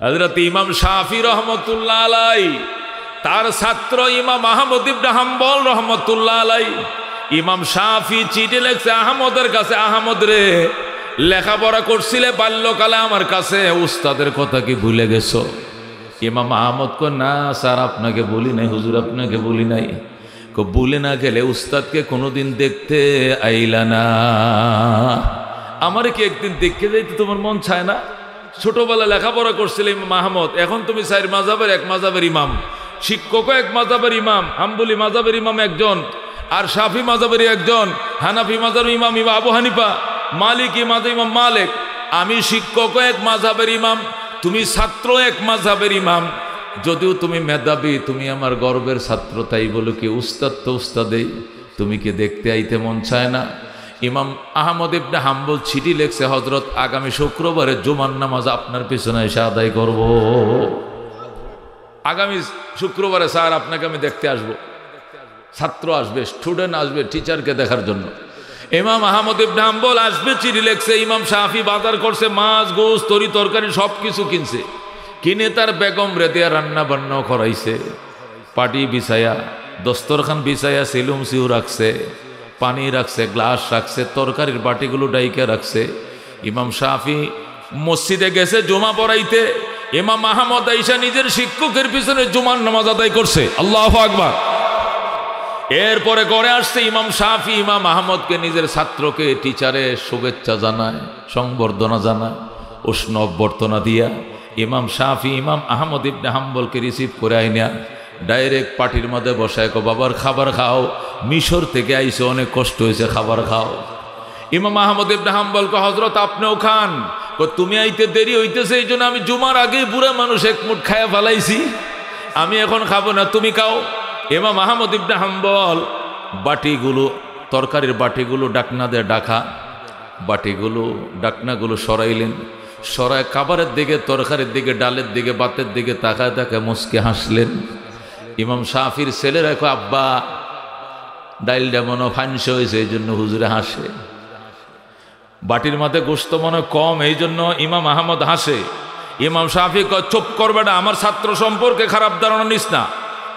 হযরত ইমাম শাফি রহমতুল্লাহ আলাই তার ছাত্র ইমাম আহমদ ইবনে হাম্বল রহমতুল্লাহ আলাই, ইমাম শাফি চিঠি লেখছে আহমদের কাছে, আহমদ রে, লেখাপড়া করছিলে বাল্যকালে আমার কাছে, উস্তাদের কথা কি ভুলে গেছো? ইমাম আহমদ কো না স্যার, আপনাকে বলি নাই হুজুর, আপনাকে বলি নাই। কো বলে না গেলে উস্তাদকে কোনোদিন দেখতে আইলা না? আমার কি একদিন দেখতে যাইতে তোমার মন চায় না? ছোটবেলা লেখাপড়া করছিলে ইমাম আহমদ, এখন তুমি চার মাযহাবের এক মাযহাবের ইমাম, শিক্ষকও এক মাযহাবের ইমাম, হাম্বলি মাযহাবের ইমাম একজন, আর শাফি মাযহাবের একজন, হানাফি মাযহাবের ইমাম ইমাম আবু হানিফা, মালিকি মাযহাব ইমাম মালিক। আমি শিক্ষকও এক মাযহাবের ইমাম, তুমি ছাত্র এক মাযহাবের ইমাম। যদিও তুমি মেধাবী, তুমি আমার গর্বের ছাত্র, তাই বলো কি উস্তাদ তো উস্তাদেই, তুমি কি দেখতে আইতে মন চায় না? ইমাম আহমদ ইবনে হাম্বল চিঠি লেখছে, হযরত আগামী শুক্রবারে জুমার নামাজ আপনার পিছনে এসে আদায় করব। আগামী শুক্রবারে স্যার আপনাকে আমি দেখতে আসব। ছাত্র আসবে, স্টুডেন্ট আসবে টিচারকে দেখার জন্য। ইমাম আহমদ ইবনে হাম্বল আসবে, চিঠি লেখছে। ইমাম শাফি বাজার করছে, মাছ গোশ তরি তরকারি সব কিছু কিনছে, কিনে তার বেগম রেদিয়া রান্না বান্নাও করাইছে, পাটি বিছায়া, দস্তরখান বিছায়া, সেলুম সিউ রাখছে, পানি রাখছে, গ্লাস রাখছে, তরকারির বাটিগুলো ডাইকে রাখছে। ইমাম শাফি মসজিদে গেছে জুমা পড়াইতে, ইমাম আহমদ আইসা নিজের শিক্ষকের পিছনে জুমার নামাজ আদায় করছে। আল্লাহু আকবার। এরপরে করে আসছে ইমাম শাফি ইমাম আহমদকে, নিজের ছাত্রকে টিচারে শুভেচ্ছা জানায়, সংবর্ধনা জানায়, উষ্ণ অভ্যর্থনা দিয়া ইমাম শাফি ইমাম আহমদ ইবনে হাম্বলকে রিসিভ করে আইনা ডাইরেক্ট পার্টির মধ্যে বসায়, কো বাবার খাবার খাও, মিশর থেকে আইসে, অনেক কষ্ট হয়েছে, খাবার খাও। ইমাম আহমদ ইবনে হাম্বল কো হযরত আপনিও খান। কো তুমি আইতে দেরি হইতেছে, এই জন্য আমি জুমার আগেই বুড়া মানুষ এক মুঠ খায়া ফেলাইছি, আমি এখন খাবো না, তুমি খাও। ইমাম আহমদ ইবনে হাম্বল বাটিগুলো, তরকারির বাটিগুলো ডাকনা দিয়ে ডাকা, বাটিগুলো ডাকনাগুলো সরাইলেন, সরায় খাবারের দিকে, তরকারির দিকে, ডালের দিকে, ভাতের দিকে তাকায় তাকায় মুচকে হাসলেন। ইমাম শাফির ছেলেরা কয় আব্বা ডাইলটা মনে ফাংস হয়েছে, এই জন্য হুজুরে হাসে। বাটির মাঝে গোশত মনে কম, এই জন্য ইমাম আহমদ হাসে। ইমাম শাফি কয় চুপ করবে না, আমার ছাত্র সম্পর্কে খারাপ ধারণা নিস না,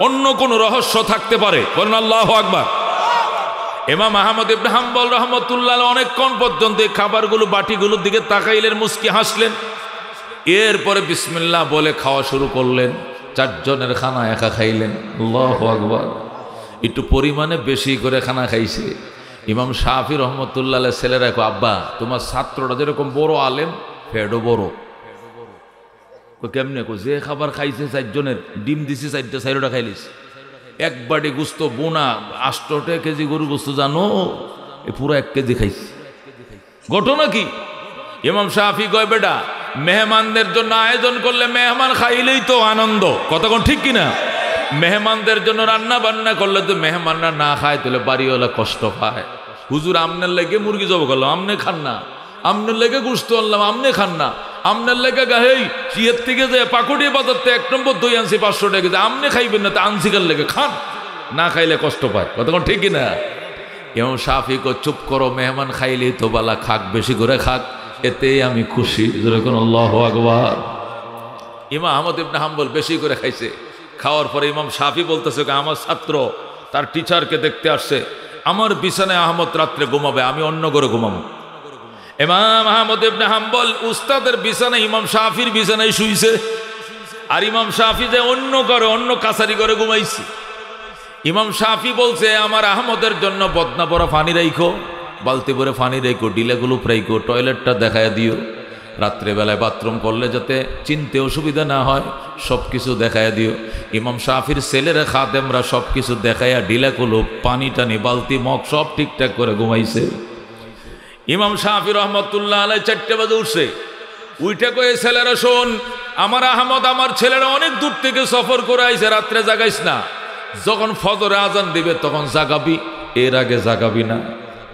অন্য কোনো রহস্য থাকতে পারে। বলেন আল্লাহু আকবার। ইমাম আহমদ ইবনে হাম্বল রহমতুল্লাহ অনেকক্ষণ পর্যন্ত খাবারগুলো বাটিগুলোর দিকে তাকাইলেন, মুস্কি হাসলেন। এরপরে বিসমিল্লাহ বলে খাওয়া শুরু করলেন। চারজনের খানা একা খাইলেন। আল্লাহু আকবার। একটু পরিমাণে বেশি করে খানা খাইছে। ইমাম শাফি রহমতুল্লাহ ছেলেরা কো আব্বা তোমার ছাত্রটা যেরকম বড় আলেম, ফেডও বড়। কেমনে? কো যে খাবার খাইছে চারজনের, ডিম দিছে চারটা, চারোটা খাইলিস, এক বাটি গুস্ত বোনা 8 কেজি গরু গোস্ত, জানো এ পুরো 1 কেজি খাইছে। ঘটনা কি? ইমাম শাফি কয় বেটা মেহমানদের জন্য আয়োজন করলে মেহমান খাইলেই তো আনন্দ, কতক্ষণ ঠিক কিনা? মেহমানদের জন্য রান্না বান্না করলে তো মেহমানরা না খায়, তাহলে বাড়িওয়ালা কষ্ট পায়। হুজুর আমনের লেগে মুরগি জব করলাম, আমনে খান না, আমনের লেগে গুস্ত আনলাম, আমনে খান না, আমনের লেগে গাহেই চিয়ের থেকে যে পাকুড়ি বাজারতে 1 নম্বর দই আনছি 500 টাকা, আমনে খাইবেন না, তা আনসিকার লেগে খান, না খাইলে কষ্ট পায়, কতক্ষণ ঠিক কিনা? ইমাম শাফি কো চুপ করো, মেহমান খাইলেই তো বালা, খাক, বেশি করে খাক, এতেই আমি খুশি। যেরকম আল্লাহু আকবার। ইমাম আহমদ ইবনে হাম্বল বেশি করে খাইছে। খাওয়ার পরে ইমাম শাফি বলতেছে আমার ছাত্র তার টিচারকে দেখতে আসছে, আমার বিছানায় আহমদ রাত্রে ঘুমাবে, আমি অন্য ঘরে ঘুমাবো। ইমাম আহমদ ইবনে হাম্বল উস্তাদের বিছানায় ইমাম শাফির বিছানায় শুইছে, আর ইমাম শাফি যে অন্য ঘরে, অন্য কাছারি ঘরে ঘুমাইছে। ইমাম শাফি বলছে আমার আহমদের জন্য বদনা ভরা পানি রাইখো, বালতি ভরে পানি রাইখো, ডিলাগুলো রাইখো, টয়লেটটা দেখায় দিও, রাত্রেবেলায় বাথরুম করলে যাতে চিনতে অসুবিধা না হয়, সব কিছু দেখায় দিও। ইমাম শাফির ছেলেরা খাদেমরা সব কিছু দেখাইয়া ডিলাগুলো, পানি টানি, বালতি মগ সব ঠিকঠাক করে ঘুমাইছে। ইমাম শাফি রহমতুল্লাহ আলাই 4টে বাজে উঠছে, উইটা কয়ে ছেলেরা শোন, আমার আহমদ আমার ছেলেরা অনেক দূর থেকে সফর করে আইছে, রাত্রে জাগাইস না, যখন ফজরে আজান দিবে তখন জাগাবি, এর আগে জাগাবি না,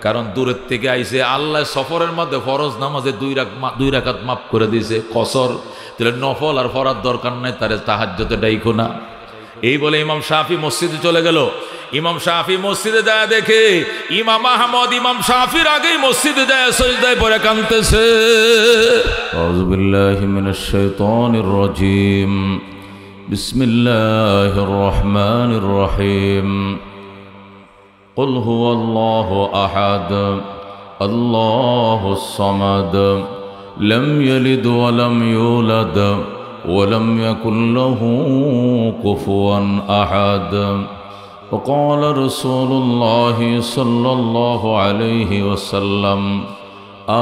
কারণ দূরের থেকে আইছে। আল্লাহ সফরের মধ্যে ফরজ নামাজে 2 রাকাত মাফ করে দিয়েছে, কসর, তাহলে নফল আর ফরার দরকার নাই, তারে তাহাজ্জুদে ডাইখো না। এই বলে ইমাম শাফি মসজিদে চলে গেল। ইমাম শাফি মসজিদে যায় দেখে ইমাম আহমদ ইমাম শাফির আগেই মসজিদে যায় সিজদায় পড়ে কাঁদতেছে। আউযু বিল্লাহি মিনাশ শাইতানির রাজীম। বিসমিল্লাহির রহমানির রহিম। কুল হুয়াল্লাহু আহাদ আল্লাহুস সামাদ লাম ইয়ালিদ ওয়া লাম ইউলাদ ওয়া লাম ইয়াকুল লাহু কুফুয়ান আহাদ। وقال رسول الله صلى الله عليه وسلم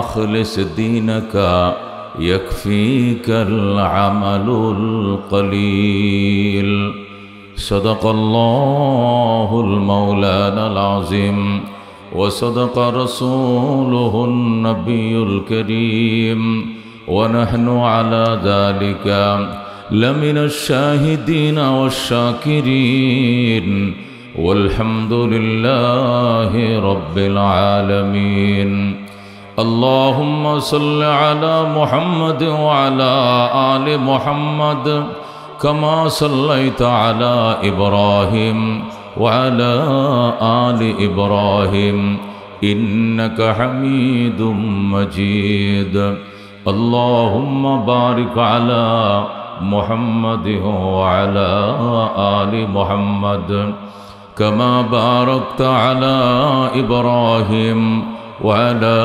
أخلص دينك يكفيك العمل القليل صدق الله المولانا العظيم وصدق رسوله النبي الكريم ونحن على ذلك لمن الشاهدين والشاكرين والحمد لله رب العالمين اللهم صل على محمد وعلى آل محمد كما صليت على إبراهيم وعلى آل إبراهيم إنك حميد مجيد اللهم بارك على محمد وعلى آل محمد كما باركت على إبراهيم وعلى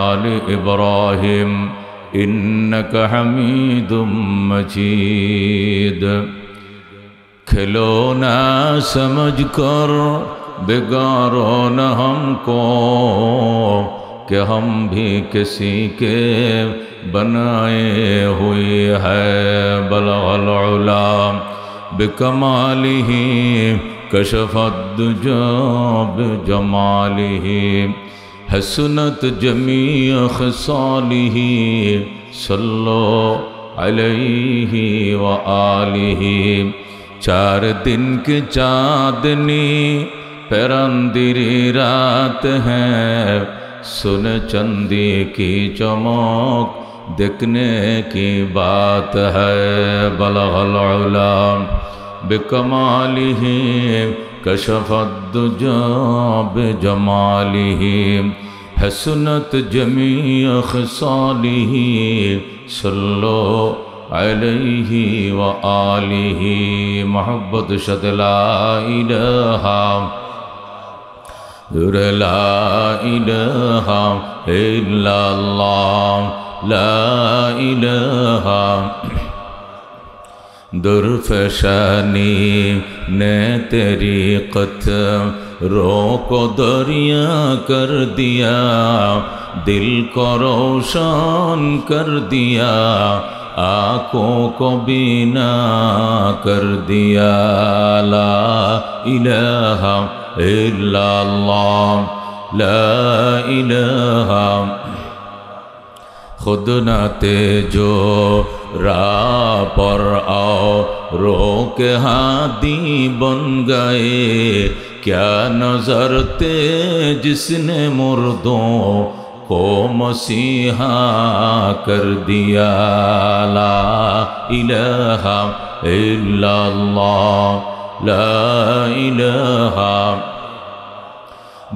آل إبراهيم إنك حميد مجيد खिलौना समझ कर बिगाड़ो न हमको कि हम भी किसी के बनाए हुए हैं बलगल उला बिकमालिही कशफत दुजा बिजमालिही हसनत जमी खसालिही सल्लो अलैहि व आलिही। 4 दिन की चाँदनी पैरंदिरी रात है सुन चंदी की चमक देखने की बात है बलगल उला बिकमालिही कशफत दुजा बिजमालिही हसनत जमी खसालिही सल्लो अलैहि व आलिही। मोहब्बत शत ला इलाहा इल्लल्लाह ला इलाहा दुर्फशानी ने तेरी कतरों को दरिया कर दिया दिल को रोशन कर दिया आँखों को बीना कर दिया ला इलाहा इल्लल्लाह ला इलाहा। खुद न तेजो राह पर आओ रोक हादी बन गए क्या नजर थे जिसने मुर्दों को मसीहा कर दिया ला इलाहा इल्लल्लाह ला इलाहा।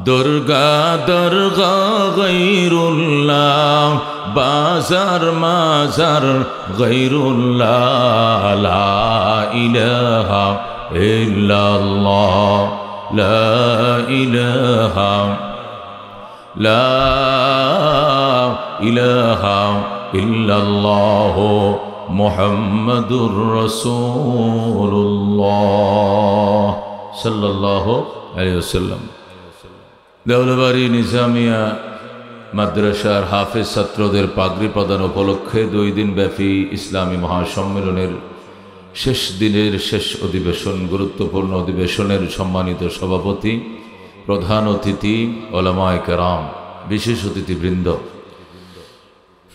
दुर्गा दरगा गैरुल्लाह बाजार माजार गैरुल्लाह ला इलाहा इल्लल्लाह ला इलाहा ला इलाहा इल्लल्लाह मुहम्मदुर रसूलुल्लाह सल्लल्लाहु अलैहि वसल्लम। দেওলবাড়ি নিজামিয়া মাদ্রাসার হাফেজ ছাত্রদের পাগড়ি প্রদান উপলক্ষে 2 দিন ব্যাপী ইসলামী মহাসম্মেলনের শেষ দিনের শেষ অধিবেশন গুরুত্বপূর্ণ অধিবেশনের সম্মানিত সভাপতি প্রধান অতিথি ওলামায়ে কেরাম বিশেষ অতিথিবৃন্দ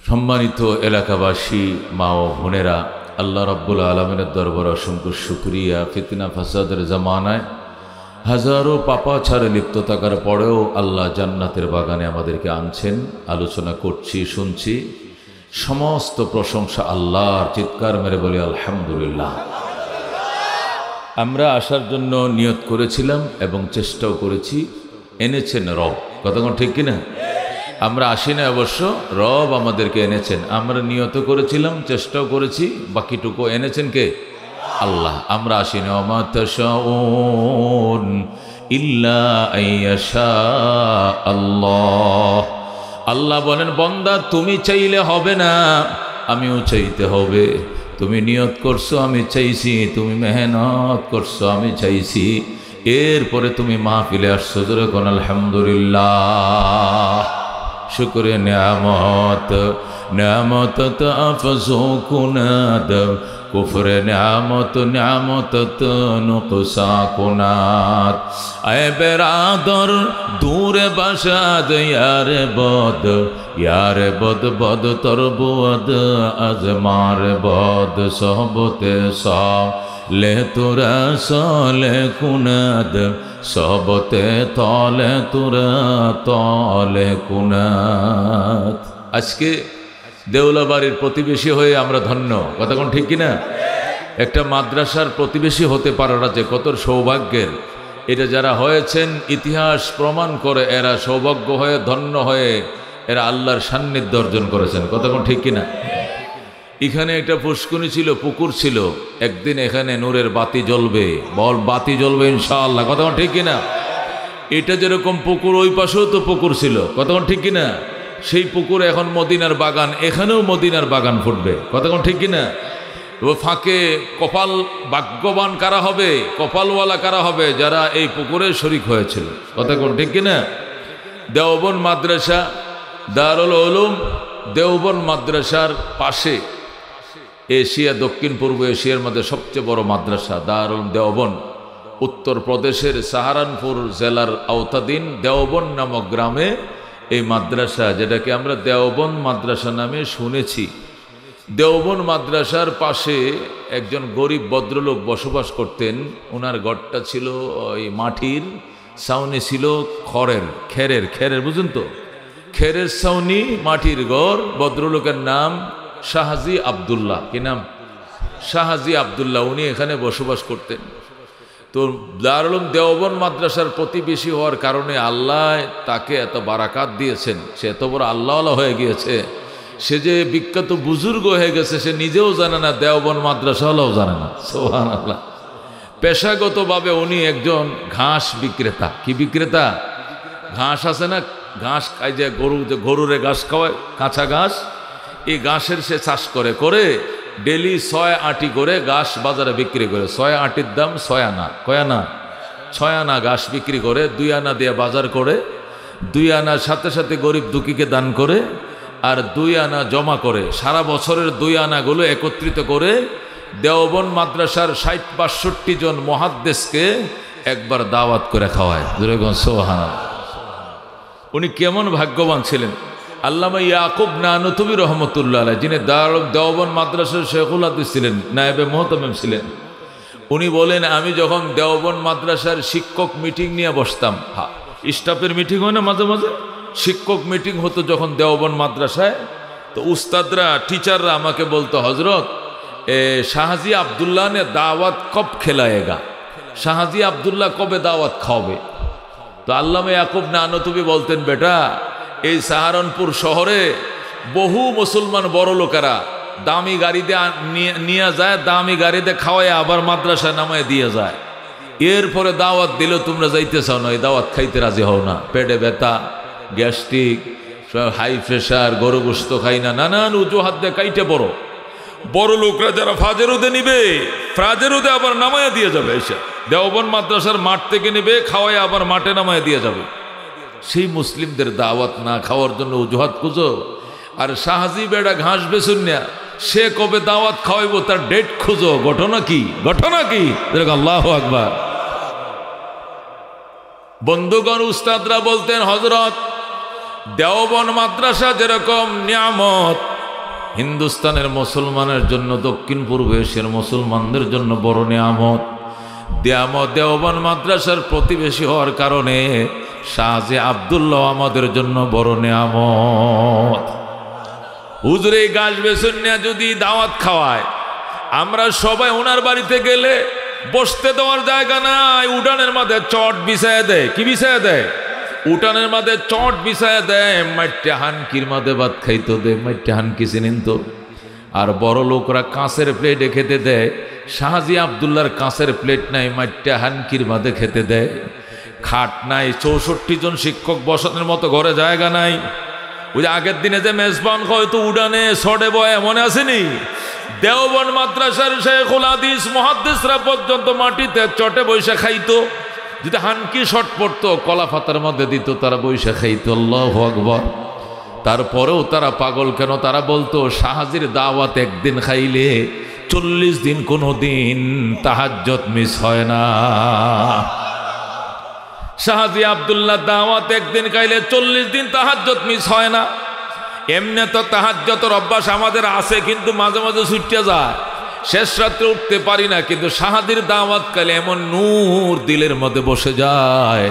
সম্মানিত এলাকাবাসী মা ও বোনেরা আল্লাহ রাব্বুল আলামিনের দরবারে অসংখ্য শুকরিয়া। ফিতনা ফাসাদের জামানায় হাজারো পাপাচারে লিপ্ত থাকার পরেও আল্লাহ জান্নাতের বাগানে আমাদেরকে আনছেন। আলোচনা করছি শুনছি, সমস্ত প্রশংসা আল্লাহর। চিৎকার মেরে বলি আলহামদুলিল্লাহ। আমরা আসার জন্য নিয়ত করেছিলাম এবং চেষ্টাও করেছি, এনেছেন রব। কতক্ষণ ঠিক কিনা? আমরা আসি না অবশ্য, রব আমাদেরকে এনেছেন। আমরা নিয়ত করেছিলাম, চেষ্টাও করেছি, বাকিটুকু এনেছেন কে? আল্লাহ। আমরা আসি না। ওয়া মা তাশাউন ইল্লা আইয়াশা আল্লাহ। আল্লাহ বলেন, বন্দা তুমি চাইলে হবে না, আমিও চাইতে হবে। তুমি নিয়ত করছো, আমি চাইছি। তুমি মেহনত করছো, আমি চাইছি। এরপরে তুমি মাহফিলে আসছো। জোরে কোন আলহামদুলিল্লাহ। শুকরে নিয়ামত, নিয়ামত তাফজু কুনাদ, কুফরে নিয়ামত, নিয়ামত নুকসা কুনাদ। আয় বেরাদর দূরে বাসাদ ইয়ারে বদ, ইয়ারে বদ বদ তর বুয়াদ আজমার বদ সহবতে সব লে তোরা সলে কুনাদ, সবতে তলে তোরা তলে কুনাদ। আজকে দেউলাবাড়ির প্রতিবেশী হয়ে আমরা ধন্য। কতক্ষণ ঠিক কিনা? একটা মাদ্রাসার প্রতিবেশী হতে পারাটা যে কত সৌভাগ্যের, এটা যারা হয়েছেন ইতিহাস প্রমাণ করে। এরা সৌভাগ্য হয়ে, ধন্য হয়ে এরা আল্লাহর সান্নিধ্য অর্জন করেছেন। কতক্ষণ ঠিক কিনা? এখানে একটা পুষ্কুনি ছিল, পুকুর ছিল। একদিন এখানে নূরের বাতি জ্বলবে, বল বাতি জ্বলবে ইনশাআল্লাহ। কতক্ষণ ঠিক কিনা? এটা যেরকম পুকুর, ওই পাশেও তো পুকুর ছিল। কতক্ষণ ঠিক কিনা? সেই পুকুরে এখন মদিনার বাগান, এখানেও মদিনার বাগান ফুটবে। কতক্ষণ ঠিক কিনা? ও ফাঁকে কপাল ভাগ্যবান কারা হবে, কপালওয়ালা কারা হবে? যারা এই পুকুরে শরিক হয়েছিল। কতক্ষণ ঠিক কিনা? দেওবন্দ মাদ্রাসা, দারুল উলুম দেওবন্দ মাদ্রাসার পাশে এশিয়া, দক্ষিণ পূর্ব এশিয়ার মধ্যে সবচেয়ে বড় মাদ্রাসা দারুল দেওবন্দ। উত্তরপ্রদেশের সাহারানপুর জেলার আওতাধীন দেওবন্দ নামক গ্রামে এই মাদ্রাসা, যেটাকে আমরা দেওবন্দ মাদ্রাসা নামে শুনেছি। দেওবন্দ মাদ্রাসার পাশে একজন গরিব ভদ্রলোক বসবাস করতেন। ওনার ঘরটা ছিল ওই মাটির, ছাউনি ছিল খেরের, বুঝুন তো, খেরের ছাউনি, মাটির ঘর। ভদ্রলোকের নাম শাহজি আবদুল্লাহ। কি নাম? শাহজি আবদুল্লাহ। উনি এখানে বসবাস করতেন। তো দারুল উলুম দেওবন্দ মাদ্রাসার প্রতিবেশী হওয়ার কারণে আল্লাহ তাকে এত বারাকাত দিয়েছেন। সে এত বড় আল্লাহওয়ালা হয়ে গিয়েছে, সে যে বিখ্যাত বুজুর্গ হয়ে গেছে সে নিজেও জানে না, দেওবন্দ মাদ্রাসাওয়ালাও জানে না। সুবহানাল্লাহ। পেশাগতভাবে উনি একজন ঘাস বিক্রেতা। কি বিক্রেতা? ঘাস আছে না, ঘাস খাই, যে গরুরে ঘাস খাওয়ায়, কাঁচা ঘাস, এই ঘাসের সে চাষ করে ডেলি 6 আটি করে ঘাস বাজারে বিক্রি করে। 6 আটির দাম 6 আনা। কয় আনা? 6 আনা ঘাস বিক্রি করে। 2 আনা দিয়ে বাজার করে, 2 আনার সাথে সাথে গরিব দুঃখীকে দান করে, আর 2 আনা জমা করে। সারা বছরের 2 আনাগুলো একত্রিত করে দেওবন্দ মাদ্রাসার 60-62 জন মুহাদ্দিসকে একবার দাওয়াত করে খাওয়ায়। সুবহানাল্লাহ। উনি কেমন ভাগ্যবান ছিলেন! আল্লামা ইয়াকুব নানুতুবি রহমতুল্লাহ আলাইহি, যিনি দেওবন্দ মাদ্রাসার শেখুল হাদিস ছিলেন, নায়েবে মুহতামিম ছিলেন, উনি বলেন, আমি যখন দেওবন্দ মাদ্রাসার শিক্ষক মিটিং নিয়ে বসতাম, স্টাফের মিটিং হয় না মাঝে মাঝে, শিক্ষক মিটিং হতো যখন দেওবন্দ মাদ্রাসায়, তো উস্তাদরা, টিচাররা আমাকে বলতো, হজরত শাহজি আবদুল্লাহ নে দাওয়াত কব খেলায়েগা, শাহজি আবদুল্লাহ কবে দাওয়াত খাওয়াবে? তো আল্লামা ইয়াকুব নানুতুবি বলতেন, বেটা, এই সাহারানপুর শহরে বহু মুসলমান বড় লোকেরা দামি গাড়িতে নিয়ে যায়, দামি গাড়িতে খাওয়ায় আবার মাদ্রাসায় নামায় দিয়ে যায়। এরপরে দাওয়াত দিলেও তোমরা যাইতে চাও না, এই দাওয়াত খাইতে রাজি হও না। পেটে ব্যথা, গ্যাস্ট্রিক, হাই প্রেশার, গরু গোশত খাই না, নানান অজুহাত দিয়ে কাইটে বড় লোকরা যারা ফাজেরুদে নিবে, ফাজেরুদে আবার নামায় দিয়ে যাবে। এসে দেওবন্দ মাদ্রাসার মাঠ থেকে নেবে, খাওয়ায় আবার মাঠে নামায় দিয়ে যাবে। সেই মুসলিমদের দাওয়াত না খাওয়ার জন্য অজুহাত খুঁজো। আর শাহজি বেড়া ঘাস বেচুন না, সে কবে দাওয়াত খাওয়াইব তার ডেট খুঁজো। ঘটনা কি? আল্লাহু আকবার। বন্ধুগণ, উস্তাদরা বলতেন, হযরত, দেওবন্দ মাদ্রাসা যেরকম নিয়ামত হিন্দুস্তানের মুসলমানের জন্য, দক্ষিণ পূর্ব এশিয়ার মুসলমানদের জন্য বড় নিয়ামত, দেওবন্দ মাদ্রাসার প্রতিবেশী হওয়ার কারণে শাহজি আবদুল্লাহ আমাদের জন্য বড় নিয়ামত। হুজুর এই গাছ বেসুনিয়া যদি দাওয়াত খাওয়ায়, আমরা সবাই ওনার বাড়িতে গেলে বসতে দেওয়ার জায়গা নাই, উঠানের মাঝে চট বিছায় দেয়। কি বিছায় দেয়? উঠানের মাঝে চট বিছায় দেয়। মাইটে হানকির মাঝে ভাত খাইতো দে, মাইটে হানকি চিনেন তো। আর বড় লোকরা কাঁচের প্লেটে খেতে দেয়। শাহজি আবদুল্লার কাঁচের প্লেট নাই, মাইটে হানকির মাঝে খেতে দেয়। খাট নাই, 64 জন শিক্ষক বসানোর মতো ঘরে জায়গা নাই। ওই যে আগের দিনে যে মেজবান হয়তো উডানে সডে বয় মনে আসেনি? দেওবন্দ মাদ্রাসার শেখুল হাদিস মুহাদ্দিসরা পর্যন্ত মাটিতে চটে বৈশা খাইতো। যদি হানকি শট পড়তো কলা পাতার মধ্যে দিত, তারা বৈশা খাইতো। আল্লাহু আকবার। তারপরেও তারা পাগল কেন? তারা বলতো শাহজির দাওয়াত একদিন খাইলে 40 দিন কোনো দিন তাহাজ্জুদ মিস হয় না। শাহজি আব্দুল্লাহ দাওয়াত একদিন খাইলে 40 দিন তাহাজ্জুদ মিস হয় না। এমনি তো তাহাজ্জুদের অভ্যাস আমাদের আছে, কিন্তু মাঝে মাঝে ছুটে যায়, শেষ রাত্রে উঠতে পারি না। কিন্তু শাহজির দাওয়াত খাইলে এমন নূর দিলের মধ্যে বসে যায়,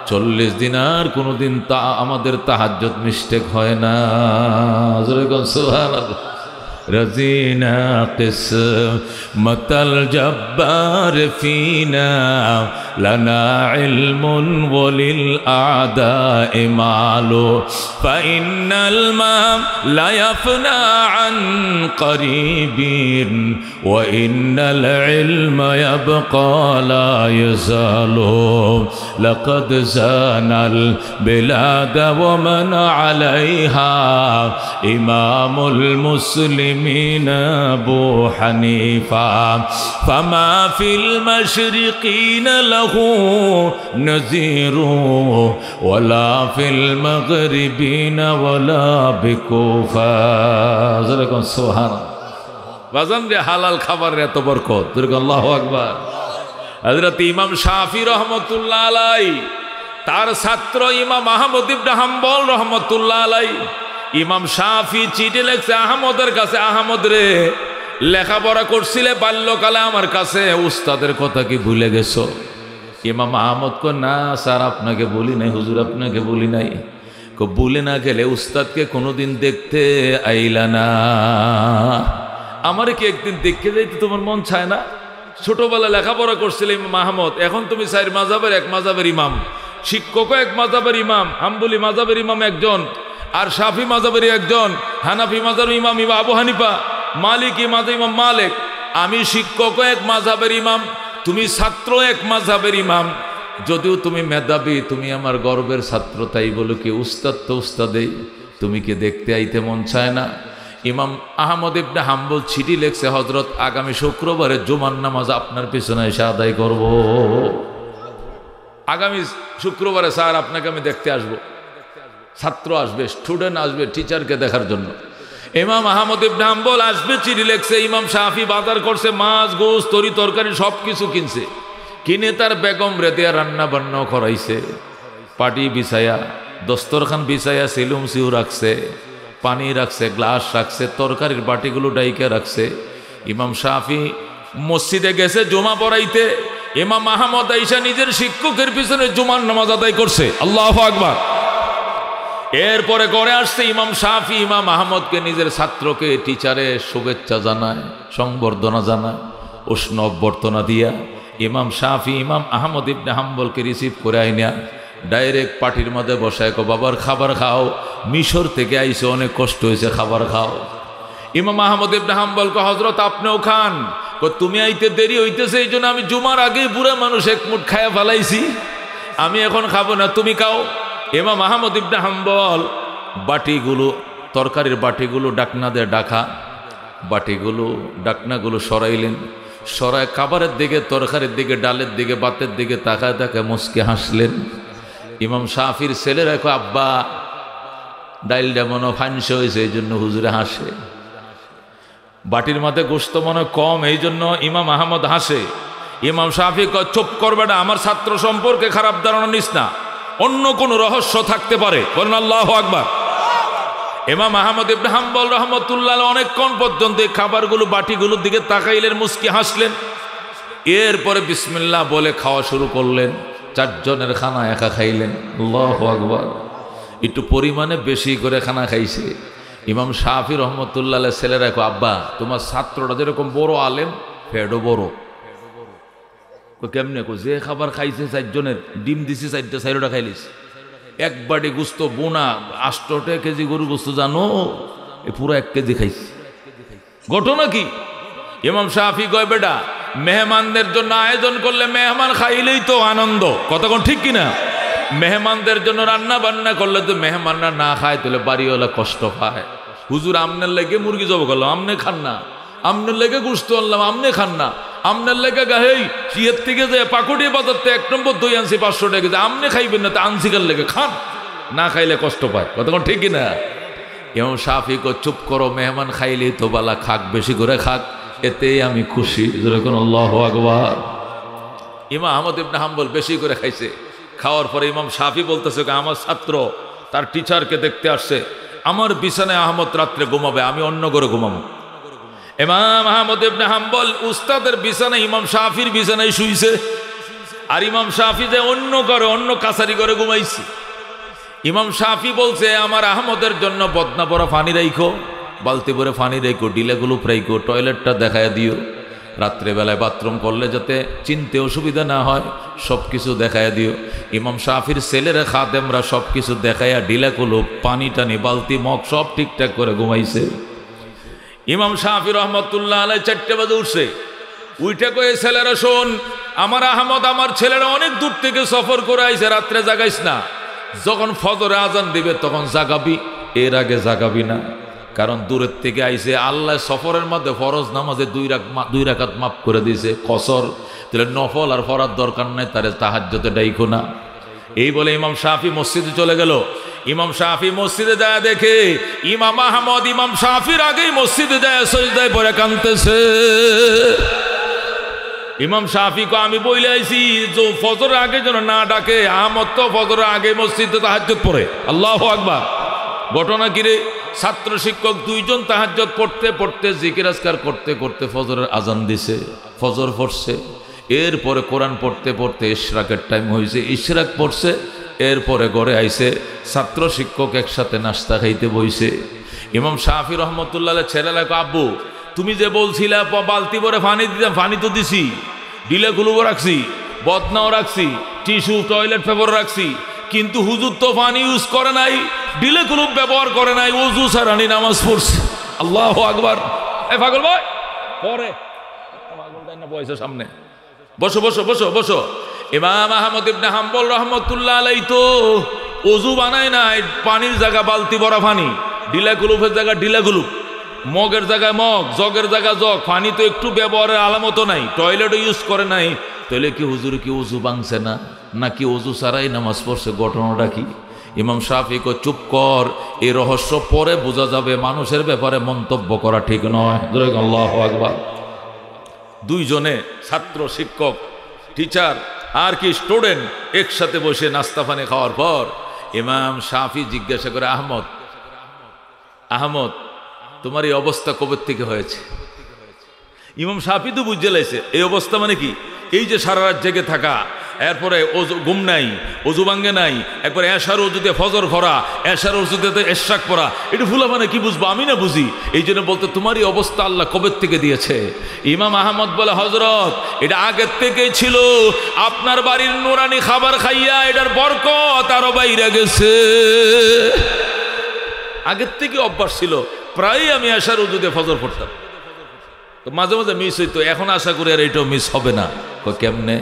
40 দিন আর কোনোদিন তা আমাদের তাহাজ্জুদ মিস্টেক হয় না। সুবহানাল্লাহ। رزينا قسمة الجبار فينا لنا علم وللأعداء مال فإن الماء لا يفنى عن قريب وإن العلم يبقى لا يزال لقد زان البلاد ومن عليها إمام المسلمين أبو حنيفة فما في المشرقين له نذير ولا في المغربين ولا بكوفة سبحان الله বাজান রে হালাল খাবার এত বরকত দুর্গ আল্লাহু আকবার হযরত ইমাম শাফি রহমাতুল্লাহ আলাই তার ছাত্র ইমাম আহমদ ইবনে হাম্বল রহমাতুল্লাহ আলাই ইমাম শাফি চিঠি লেখছে আহমদের কাছে আহমদ রে লেখাপড়া করছিলে বাল্যকালে আমার কাছে উস্তাদের কথা কি ভুলে গেছো ইমাম আহমদ কো না স্যার আপনাকে বলি নাই হুজুর আপনাকে বলি নাই কো বলে না গেলে উস্তাদকে কোনোদিন দেখতে আইলা না আমার কি একদিন দেখতে যাইতে তোমার মন চায় না ছোটবেলা লেখাপড়া করছিলে ইমাম আহমদ এখন তুমি চার মাযহাবের এক মাযহাবের ইমাম শিক্ষকও এক মাযহাবের ইমাম হাম্বলি মাযহাবের ইমাম একজন আর শাফি মাযহাবের একজন হানাফি মাযহাবের ইমাম ইমাম আবু হানিফা মালিকি মাযহাব ইমাম মালিক আমি শিক্ষকও এক মাযহাবের ইমাম তুমি ছাত্র এক মাযহাবের ইমাম যদিও তুমি মেধাবী তুমি আমার গর্বের ছাত্র তাই বলো কি উস্তাদ তো উস্তাদেই তুমি কি দেখতে আইতে মন চায় না ইমাম আহমদ ইবনে হাম্বল চিঠি লেখছে হযরত আগামী শুক্রবারে জুমার নামাজ আপনার পিছনে এসে আদায় করব আগামী শুক্রবারে স্যার আপনাকে আমি দেখতে আসব ছাত্র আসবে স্টুডেন্ট আসবে টিচারকে দেখার জন্য ইমাম আহমদ ইবনে হাম্বল আসবে চিঠি লেখছে ইমাম শাফি বাজার করছে মাছ গোশ তরি তরকারি সব কিছু কিনছে কিনে তার বেগম রে দিয়া রান্না বান্না করাইছে পাটি বিছায়া দস্তরখান বিছায়া সিলুম সিউ রাখছে পানি রাখছে গ্লাস রাখছে তরকারির বাটিগুলো ডাইকে রাখছে ইমাম শাফি মসজিদে গেছে জুমা পড়াইতে ইমাম আহমদ আইসা নিজের শিক্ষকের পিছনে জুমার নামাজ আদায় করছে আল্লাহু আকবার এরপরে করে আসছে ইমাম শাফি ইমাম আহমদকে নিজের ছাত্রকে টিচারে শুভেচ্ছা জানায় সংবর্ধনা জানায় উষ্ণ অভ্যর্থনা দিয়া ইমাম শাফি ইমাম আহমদ ইবনে হাম্বলকে রিসিভ করে আইনা ডাইরেক্ট পার্টির মধ্যে বসায় কো বাবার খাবার খাও মিশর থেকে আইসে অনেক কষ্ট হয়েছে খাবার খাও ইমাম আহমদ ইবনে হাম্বল কো হযরত আপনিও খান কো তুমি আইতে দেরি হইতেছে এই জন্য আমি জুমার আগেই বুড়া মানুষ এক মুঠ খায়া ফেলাইছি আমি এখন খাবো না তুমি খাও ইমাম আহমদ ইবনে হাম্বল বাটিগুলো তরকারির বাটিগুলো ডাকনা দিয়ে ডাকা বাটিগুলো ডাকনাগুলো সরাইলেন সরায় খাবারের দিকে তরকারির দিকে ডালের দিকে ভাতের দিকে তাকায় তাকায় মুচকে হাসলেন ইমাম শাফির ছেলেরা কো আব্বা ডাইলটা মনে ফাইনস হয়েছে এই জন্য হুজুরে হাসে বাটির মাথায় গোশত মনে কম এই জন্য ইমাম আহমদ হাসে ইমাম শাফি কয় চুপ করবে না আমার ছাত্র সম্পর্কে খারাপ ধারণা নিস না অন্য কোনো রহস্য থাকতে পারে বলেন আল্লাহু আকবার ইমাম আহমদ ইবনে হাম্বল রহমাতুল্লাহ অনেকক্ষণ পর্যন্ত এই খাবারগুলো বাটিগুলোর দিকে তাকাইলেন মুচকি হাসলেন এরপরে বিসমিল্লাহ বলে খাওয়া শুরু করলেন চারজনের খানা একা খাইলেন আল্লাহু আকবার একটু পরিমাণে বেশি করে খানা খাইছে ইমাম শাফি রহমতুল্লাহ ছেলেরা কো আব্বা তোমার ছাত্রটা যেরকম বড় আলেম ফেডও বড় কেমনে কো যে খাবার খাইছে 4 জনের ডিম দিছি 4টা 4টা খাইলিস এক বাটি গুস্ত বোনা 8 কেজি গরু গোস্ত জানো এ পুরো 1 কেজি খাইছে ঘটনা কি ইমাম শাফি কয় বেটা মেহমানদের জন্য আয়োজন করলে মেহমান খাইলেই তো আনন্দ কথা কোন ঠিক কিনা মেহমানদের জন্য রান্না বান্না করলে তো মেহমানরা না খায় তাহলে বাড়িওয়ালা কষ্ট পায় হুজুর আমনের লেগে মুরগি জব করলাম আমনে খান না আমনের লেগে গুস্ত আনলাম আমনে খান না আমনের লেগে গাহেই চিয়ের থেকে যে পাকুড়ি বাজারতে 1 নম্বর দই আনছি 500 টাকা আমনে খাইবেন না তা আনসিকার লেগে খান না খাইলে কষ্ট পায় কথা কোন ঠিক কিনা ইমাম শাফি কো চুপ করো মেহমান খাইলেই তো বালা খাক বেশি করে খাক এতেই আমি খুশি যেরকম আল্লাহু আকবার ইমাম আহমদ ইবনে হাম্বল বেশি করে খাইছে খাওয়ার পরে ইমাম শাফি বলতেছে আমার ছাত্র তার টিচারকে দেখতে আসছে আমার বিছানায় আহমদ রাত্রে ঘুমাবে আমি অন্য ঘরে ঘুমাবো ইমাম আহমদ ইবনে হাম্বল উস্তাদের বিছানায় ইমাম শাফির বিছানায় শুইছে আর ইমাম শাফি যে অন্য ঘরে অন্য কাছারি ঘরে ঘুমাইছে ইমাম শাফি বলছে আমার আহমদের জন্য বদনা পরা পানি রাইখো বালতি ভরে পানি রেখো ডিলেগুলো রাইখো টয়লেটটা দেখায় দিও রাত্রেবেলায় বাথরুম করলে যাতে চিনতে অসুবিধা না হয় সব কিছু দেখায় দিও ইমাম শাফির ছেলেরা খাদেমরা সব কিছু দেখাইয়া ডিলাগুলো পানি টানি বালতি মগ সব ঠিকঠাক করে ঘুমাইছে ইমাম শাফি রহমতুল্লাহ আলাই 4টে বাজে উঠছে উইঠে কয়ে ছেলেরা শোন আমার আহমদ আমার ছেলেরা অনেক দূর থেকে সফর করে আইছে রাত্রে জাগাইস না যখন ফজরে আজান দিবে তখন জাগাবি এর আগে জাগাবি না কারণ দূরের থেকে আইছে আল্লাহ সফরের মধ্যে ফরজ নামাজে 2 রাকাত মাফ করে দিয়েছে কসর তাহলে নফল আর ফরার দরকার নাই তারে তাহাজ্জুদে ডাইখো না এই বলে ইমাম শাফি মসজিদে চলে গেল ইমাম শাফি মসজিদে যায় দেখে ইমাম আহমদ ইমাম শাফির আগেই মসজিদে যায় সিজদায় পড়ে কাঁদতেছে ইমাম শাফি কো আমি বইলে আইছি যে ফজরের আগে যেন না ডাকে আহমদ তো ফজরের আগে মসজিদে তাহাজ্জুদ পড়ে আল্লাহু আকবার ঘটনা কি রে ছাত্র শিক্ষক 2 জন তাহাজ্জুদ পড়তে পড়তে জিকির আজকার করতে করতে ফজরের আজান দিছে ফজর পড়ছে এরপরে কোরআন পড়তে পড়তে ইশরাকের টাইম হয়েছে ইশরাক পড়ছে এরপরে ঘরে আইছে ছাত্র শিক্ষক একসাথে নাস্তা খাইতে বইছে ইমাম শাফি রহমতুল্লাহ ছেলেরা কো আব্বু তুমি যে বলছিলা বালতি ভরে পানি দিতাম পানি তো দিছি ডিলেগুলো রাখছি বদনাও রাখছি টিস্যু টয়লেট পেপার রাখছি কিন্তু হুজুর তো পানি ইউজ করে নাই ডিলেগুলো ব্যবহার করে নাই ওযু ছাড়ানি নামাজ পড়ছে আল্লাহু আকবার এ পাগল ভাই পরে পাগল তাই না বয়সের সামনে বসো বসো বসো বসো ইমাম আহমদ ইবনে হাম্বল রহমতুল্লাহ আলাই তো ওযু বানায় নাই পানির জায়গা বালতি ভরা পানি ডিলাগুলুফের জায়গা ডিলাগুলুপ মগের জায়গায় মগ জগের জায়গা জগ পানি তো একটু ব্যবহারের আলামতও নাই টয়লেটও ইউজ করে নাই তাহলে কি হুজুর কি ওযু ভাঙছে না নাকি ওযু ছাড়াই নামাজ পড়ছে ঘটনাটা কি ইমাম শাফি কো চুপ কর এই রহস্য পরে বোঝা যাবে মানুষের ব্যাপারে মন্তব্য করা ঠিক নয় আল্লাহু আকবার 2 জনে ছাত্র শিক্ষক টিচার আর কি স্টুডেন্ট একসাথে বসে নাস্তা পানি খাওয়ার পর ইমাম শাফি জিজ্ঞাসা করে আহমদ আহমদ তোমার এই অবস্থা কবে থেকে হয়েছে ইমাম শাফি তো বুঝে লাইছে এই অবস্থা মানে কি এই যে সারা রাত জেগে থাকা এরপরে ঘুম নাই ওযু ভাঙ্গে নাই একবার এশার ওযুতে ফজর ভরা এশার ওযুতে ইশরাক পড়া এটা ভুলা মানে কি বুঝবো আমি না বুঝি এই জন্য বলতে তোমার এই অবস্থা আল্লাহ কবে থেকে দিয়েছে ইমাম আহমদ বলে হযরত এটা আগের থেকেই ছিল আপনার বাড়ির নুরানি খাবার খাইয়া এটার বরকত আরো বাইরে গেছে আগের থেকে অভ্যাস ছিল প্রায় আমি এশার ওযুতে ফজর পড়তাম তো মাঝে মাঝে মিস হইতো এখন আশা করি আর এটাও মিস হবে না কেমনে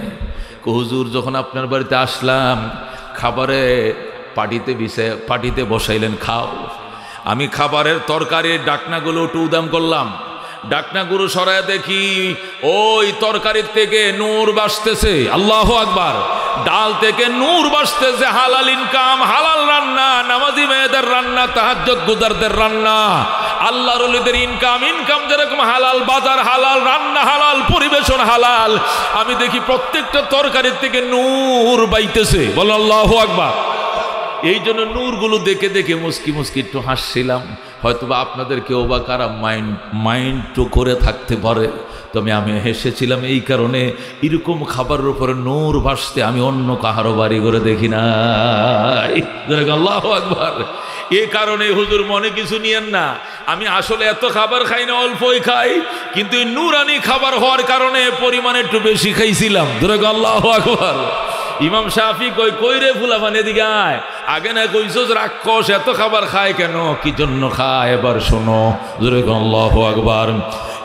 হুজুর যখন আপনার বাড়িতে আসলাম খাবারে পাটিতে বসাইলেন খাও আমি খাবারের তরকারির ডাকনাগুলো একটু উদাম করলাম ডাকনাগুলো সরায় দেখি ওই তরকারির থেকে নূর বাসতেছে আল্লাহু আকবার ডাল থেকে নূর বাসতেছে হালাল ইনকাম হালাল রান্না নামাজি মেয়েদের রান্না তাহাজ্জুদ গুজারদের রান্না আল্লাহর ওলিদের ইনকাম যেরকম হালাল বাজার হালাল রান্না হালাল পরিবেশন হালাল আমি দেখি প্রত্যেকটা তরকারির থেকে নূর বাইতেছে বলো আল্লাহু আকবার এই জন্য নূরগুলো দেখে দেখে মুস্কি মুস্কি একটু হাসছিলাম হয়তোবা আপনাদের কেউ বা কারা মাইন্ড তো করে থাকতে পারে তবে আমি হেসেছিলাম এই কারণে এরকম খাবারের উপরে নূর ভাসতে আমি অন্য কাহারো বাড়ি করে দেখি নাই আল্লাহু আকবার এ কারণে হুজুর মনে কিছু নিয়েন না, আমি আসলে এত খাবার খাই না, অল্পই খাই, কিন্তু নূরানি খাবার হওয়ার কারণে পরিমাণে একটু বেশি খাইছিলাম। ধরে আল্লাহু আকবার। ইমাম শাফি কই রে ফুলাফান এদিকে আয়, আগে না কইছস রাক্ষস এত খাবার খায় কেন, কি জন্য খায়, এবার শোনো। ধরে আল্লাহু আকবার।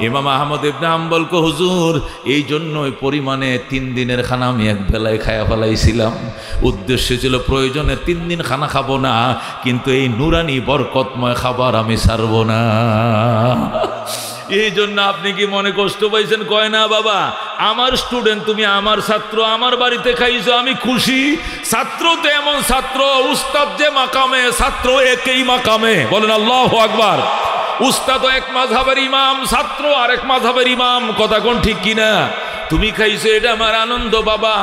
ইমাম আহমদ ইবনে হাম্বল কো হুজুর এই জন্যই পরিমাণে 3 দিনের খানা আমি এক বেলায় খায়া ফেলাইছিলাম। উদ্দেশ্য ছিল প্রয়োজনে 3 দিন খানা খাবো না, কিন্তু এই নুরানি বরকতময় খাবার আমি ছাড়ব না। এই জন্য আপনি কি মনে কষ্ট পাইছেন? কয় না বাবা, আমার স্টুডেন্ট, তুমি আমার ছাত্র, আমার বাড়িতে খাইছো, আমি খুশি। ছাত্র তো এমন ছাত্র, উস্তাদ যে মাকামে, ছাত্র একই মাকামে। বলেন আল্লাহু আকবার। উস্তাদ এক মাযহাবের ইমাম, ছাত্র আরেক মাযহাবের ইমাম। কথা কোন ঠিক কিনা? তুমি খাইছো এটা আমার আনন্দ বাবা,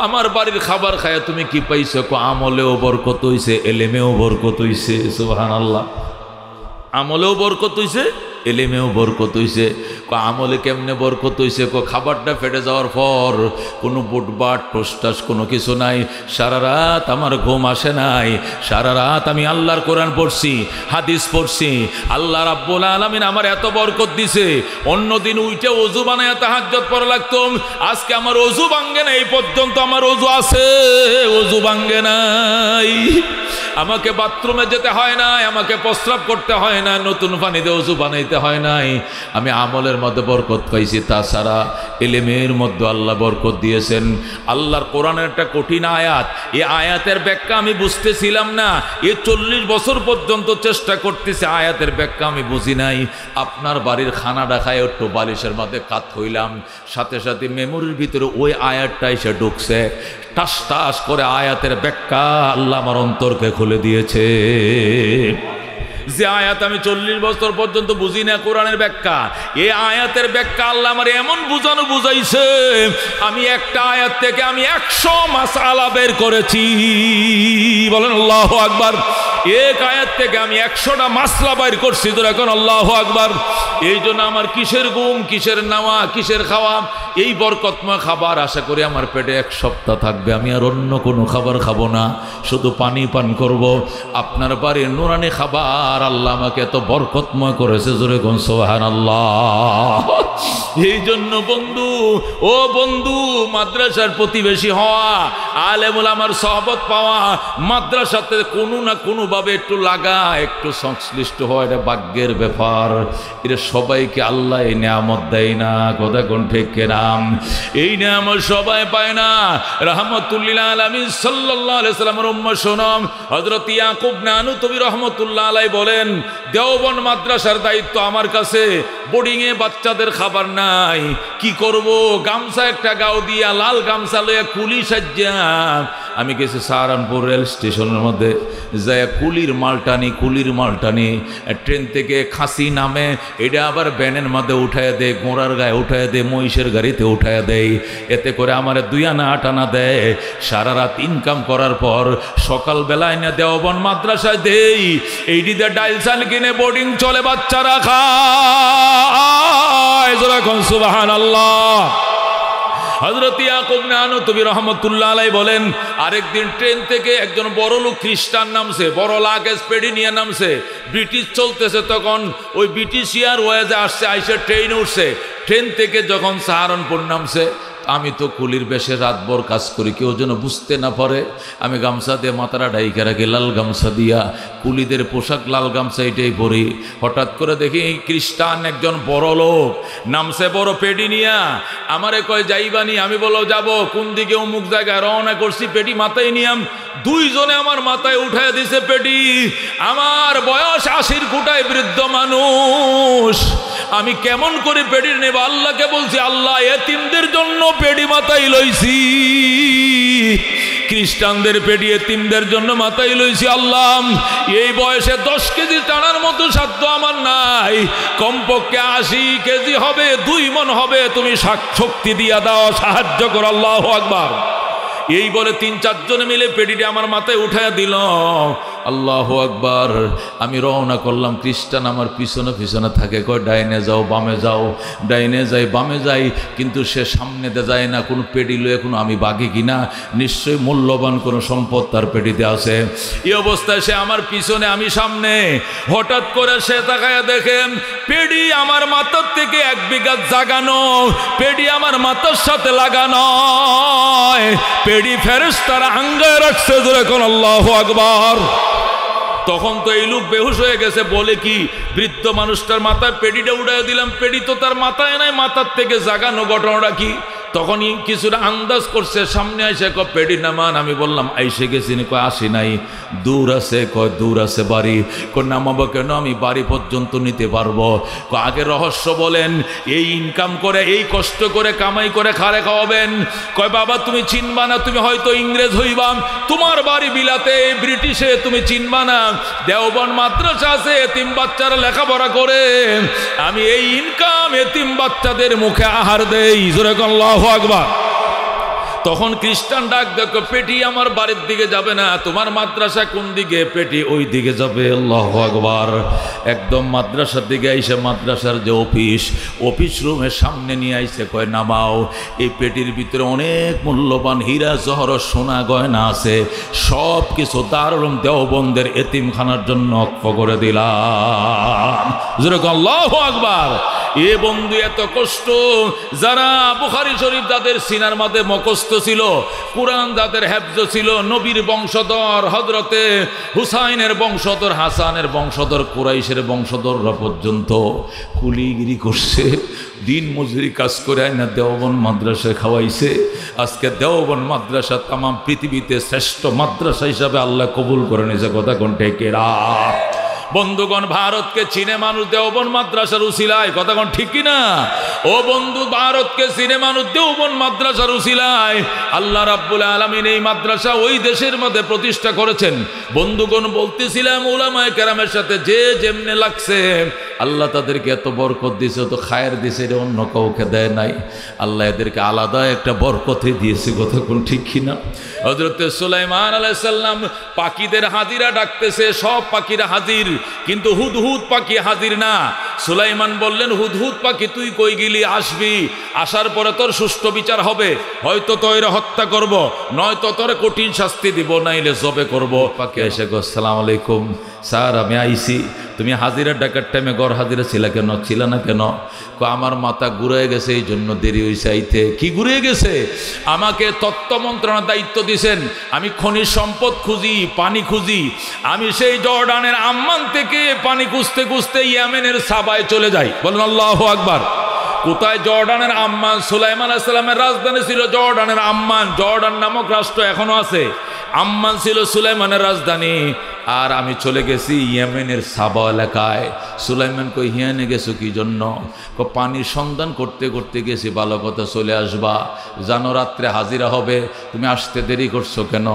আমার বাড়ির খাবার খায় তুমি কি পাইছো? আমলেও বরকত হইছে, এলেমেও বরকত হইছে। সুবহানাল্লাহ। আমলেও বরকত হইছে, এলেমেও বরকত হইছে। আমলে কেমনে বরকত হইছে? খাবারটা ফেটে যাওয়ার পর কোনো বুটবাট টোস্টাস কোনো কিছু নাই, সারা রাত আমার ঘুম আসে নাই, সারা রাত আমি আল্লাহর কোরআন পড়ছি, হাদিস পড়ছি। আল্লাহ রাব্বুল আলামিন আমার এত বরকত দিছে, অন্যদিন উইটে ওযু বানায় তাহাজ্জুদ পড়া লাগতো, আজকে আমার ওযু ভাঙ্গে না, এই পর্যন্ত আমার ওযু আছে, ওযু ভাঙ্গে নাই। আমাকে বাথরুমে যেতে হয় নাই, আমাকে প্রস্রাব করতে হয় না, নতুন পানিতে ওযু বানাইতে হয় নাই। আমি আমলের মধ্যে বরকত পাইছি, তাছাড়া ইলমের মধ্যে আল্লাহ বরকত দিয়েছেন। আল্লাহর কোরআনের একটা কঠিন আয়াত, এই আয়াতের ব্যাখ্যা আমি বুঝতেছিলাম না, 40 বছর পর্যন্ত চেষ্টা করতেছি, আয়াতের ব্যাখ্যা আমি বুঝি নাই। আপনার বাড়ির খানাটা খায় একটু বালিশের মধ্যে কাত হইলাম, সাথে সাথে মেমোরির ভিতরে ওই আয়াতটা এসে ঢুকছে। টাস টাস করে আয়াতের ব্যাখ্যা আল্লাহ আমার অন্তরকে খুলে দিয়েছে। যে আয়াত আমি 40 বছর পর্যন্ত বুঝি না, কোরআনের ব্যাখ্যা, এই আয়াতের ব্যাখ্যা আল্লাহ আমার এমন বুঝাইছে, আমি একটা আয়াত থেকে আমি 100 মাসআলা বের করেছি। বলেন আল্লাহু আকবার। এক আয়াত থেকে আমি 100টা মাসলা বের করছি। তো এখন আল্লাহু আকবার। এই জন্য আমার কিসের ঘুম, কিসের নাওয়া, কিসের খাওয়া, এই বরকতময় খাবার আশা করি আমার পেটে 1 সপ্তাহ থাকবে। আমি আর অন্য কোনো খাবার খাবো না, শুধু পানি পান করব। আপনার বাড়ির নুরানি খাবার আল্লাহ আমাকে এত বরকতময় করেছে, জোরে কোন সুবহানাল্লাহ। এই জন্য বন্ধু, ও বন্ধু, মাদ্রাসার প্রতিবেশী হওয়া, আলেম ওলামার সহবত পাওয়া, মাদ্রাসাতে কোনো না কোনো ভাবে একটু লাগা, একটু সংশ্লিষ্ট হওয়া, এটা ভাগ্যের ব্যাপার। এটা সবাইকে আল্লাহ এই নিয়ামত দেয় না। কথা কোন ঠিক কিনা? এই নিয়ামত সবাই পায় না। রাহমাতুল লিল আলামিন সাল্লাল্লাহু আলাইহি সাল্লামের উম্মত শোনম, হযরত ইয়াকুব নানুতুবি রাহমাতুল্লাহ আলাইহি বলেন, দেওবন্দ মাদ্রাসার দায়িত্ব আমার কাছে। বোর্ডিং এ বাচ্চাদের খাবার নাই, কি করব? গামছা একটা গাও দিয়া, লাল গামছা লইয়া কুলি সাজ্জা আমি গেছি সাহারানপুর রেল স্টেশনের মধ্যে, যায় কুলির মালটানি ট্রেন থেকে খাসি নামে, এটা আবার ব্যানের মধ্যে উঠায় দেয়, গোড়ার গায়ে উঠায় দেয়, মহিষের গাড়িতে উঠায় দেয়। এতে করে আমার 2 আনা 8 আনা দেয়। সারা রাত ইনকাম করার পর সকালবেলায় না দেওবন্দ মাদ্রাসায় দেই, এইটিতে ডাইল চাল কিনে বোর্ডিং চলে, বাচ্চারা খায়। যখন সুবহানাল্লাহ। হযরত ইয়াকুব নানুতুবি রাহমাতুল্লাহ আলাইহি বলেন, আরেকদিন ট্রেন থেকে একজন বড় লোক খ্রিস্টান নামছে, বড় লাগেজ পেডি নিয়ে নামছে। ব্রিটিশ চলতেছে তখন, ওই ব্রিটিশিয়ার ওয়াজে আসছে, আইসা ট্রেনে উঠছে। ট্রেন থেকে যখন সাহারানপুর নামছে, আমি তো কুলির বেশে রাতভর কাজ করি, কেউ যেন বুঝতে না পারে। আমি গামছা দিয়ে মাথাটা ঢাইকা রাখি, লাল গামছা দিয়া, কুলিদের পোশাক লাল গামছা, এটাই পরি। হঠাৎ করে দেখি খ্রিস্টান একজন বড় লোক নামছে, বড় পেডি নিয়া। আমারে কয় যাইবানি? আমি বলো যাব। কোন দিকে? অমুক জায়গায়। রওনা করছি, পেটি মাথায় নিয়াম। 2 জনে আমার মাথায় উঠায় দিছে পেটি। আমার বয়স 80-র কোটায়, বৃদ্ধ মানুষ। আমি কেমন করে পেডি নেব? আল্লাহকে বলছি, আল্লাহ এতিমদের জন্য পেডি মাথায় লইছি, খ্রিস্টানদের পেডি এতিমদের জন্য মাথায় লইছি। আল্লাহ, এই বয়সে 10 কেজি টানার মতো সাধ্য আমার নাই, কমপক্ষে 80 কেজি হবে, 2 মণ হবে, তুমি শক্তি দিয়া দাও, সাহায্য করো। আল্লাহু আকবার। এই বলে 3-4 জনে মিলে পেডিটা আমার মাথায় উঠাইয়া দিল। আল্লাহু আকবার। আমি রওনা করলাম, খ্রিস্টান আমার পিছনে পিছনে থাকে, কয় ডাইনে যাও বামে যাও, ডাইনে যাই বামে যাই, কিন্তু সে সামনেতে যায় না। কোনো পেটি লয়ে কোনো আমি বাকি কিনা, নিশ্চয়ই মূল্যবান কোনো সম্পদ তার পেটিতে আছে। এই অবস্থায় সে আমার পিছনে, আমি সামনে। হঠাৎ করে সে তাকায়া দেখেন পেটি আমার মাথার থেকে 1 বিঘা জাগানো, পেটি আমার মাথার সাথে লাগানো, পেটি ফেরেশতারা আঙ্গায় রাখছে। জোরে কোন আল্লাহু আকবার। তখন তো এই লোক বেহুশ হয়ে গেছে। বলে কি, বৃদ্ধ মানুষটার মাথায় পেটিটা উড়াই দিলাম, পেটি তো তার মাথায় নাই, মাথার থেকে জাগানো, ঘটনাটা কি? তখনই কিছুটা আন্দাজ করছে, সামনে আইসে কয় পেটি নামান। আমি বললাম আইসে গেছি, কয় আসি নাই, দূর আছে, কয় দূর আছে বাড়ি। কয় নামাবো কেন, আমি বাড়ি পর্যন্ত নিতে পারবো। কয় আগে রহস্য বলেন, এই ইনকাম করে, এই কষ্ট করে কামাই করে খারে খাওয়াবেন। কয় বাবা তুমি চিনবা না, তুমি হয়তো ইংরেজ হইবা, তোমার বাড়ি বিলাতে, ব্রিটিশে, তুমি চিনবা না। দেওবন্দ মাদ্রাসা আছে, এতিম বাচ্চারা লেখাপড়া করে, আমি এই ইনকাম এতিম বাচ্চাদের মুখে আহার দেই। জোরে আল্লাহু আকবার। তখন খ্রিস্টান ডাক দেখো, পেটি আমার বাড়ির দিকে যাবে না, তোমার মাদ্রাসা কোন দিকে? পেটি ওই দিকে যাবে। আল্লাহু আকবার। একদম মাদ্রাসার দিকে আইসে, মাদ্রাসার যে অফিস রুমের সামনে নিয়ে আইসে, কয় নামাও। এই পেটির ভিতরে অনেক মূল্যবান হীরা জহরত সোনা গয়না আছে, সব কিছু দারুল দেওবন্দের এতিমখানার জন্য অক্ষ করে দিলাম। যেরকম আল্লাহু আকবার। এ বন্ধু এত কষ্ট, যারা বুখারী শরীফ যাদের সিনার মধ্যে মুখস্থ ছিল, কুরআন যাদের হেফজ ছিল, নবীর বংশধর হযরতে হুসাইনের বংশধর, হাসানের বংশধর, কুরাইশের বংশধররা পর্যন্ত কুলিগিরি করছে, দিন মজুরি কাজ করে আইনা দেওবন্দ মাদ্রাসায় খাওয়াইছে। আজকে দেওবন্দ মাদ্রাসা তাম পৃথিবীতে শ্রেষ্ঠ মাদ্রাসা হিসাবে আল্লাহ কবুল করে নিয়েছে। কথা কোন টেকেরা বন্ধুগণ, ভারতকে চিনে মানুষ দেওবন্দ মাদ্রাসার উসিলায়। কথা কোন ঠিক কিনা? ও বন্ধু, ভারতকে চিনে মানুষ দেওবন্দ মাদ্রাসার উসিলায়। আল্লাহ রাব্বুল আলামিন এই মাদ্রাসা ওই দেশের মধ্যে প্রতিষ্ঠা করেছেন। বন্ধুগণ, বলতেছিলাম উলামায়ে কেরামের সাথে যে যেমনে লাগছে, আল্লাহ তাদেরকে এত বরকত দিয়েছে, তো খায়ের দিয়েছে, এটা অন্য কাউকে দেয় নাই। আল্লাহ এদেরকে আলাদা একটা বরকতে দিয়েছে। কথা কোন ঠিক কিনা? হযরত সুলাইমান আলাইহিস সালাম পাখিদের হাজিরা ডাকতেছে, সব পাখিরা হাজির, কিন্তু হুদহুদ পাখি হাজির না। সুলাইমান বললেন, হুদহুদ পাখি তুই কই গেলি? আসবি, আসার পরে তোর সুষ্ঠু বিচার হবে, হয়তো তোর হত্যা করব, নয়তো তোর কঠিন শাস্তি দিব, নাইলে জবে করব। পাখি এসে গো, আসসালামু আলাইকুম স্যার, আমি আইছি। তুমি হাজিরা ডাকার টাইমে গড় হাজিরা ছিল কেন? ছিল না কেন? আমার মাথা ঘুরে গেছে, এই জন্য দেরি হয়েছে আইতে। কি ঘুরে গেছে? আমাকে তত্ত্ব মন্ত্রণার দায়িত্ব দিয়েছেন, আমি খনিজ সম্পদ খুঁজি, পানি খুঁজি। আমি সেই জর্ডানের আম্মান থেকে পানি খুঁজতে খুঁজতে ইয়েমেনের সাবায় চলে যাই। বলেন আল্লাহু আকবার। কোথায়? জর্ডানের আম্মান। সুলাইমান আলাইহিস সালামের রাজধানী ছিল জর্ডানের আম্মান। জর্ডান নামক রাষ্ট্র এখনো আছে। আম্মান ছিল সুলাইমানের রাজধানী। আর আমি চলে গেছি ইয়েমেনের সাবা এলাকায়। সুলাইমান কই, হিয়ানে গেছো কি জন্য? পানির সন্ধান করতে করতে গেছি। ভালো কথা, চলে আসবা, জানো রাত্রে হাজিরা হবে, তুমি আসতে দেরি করছো কেন?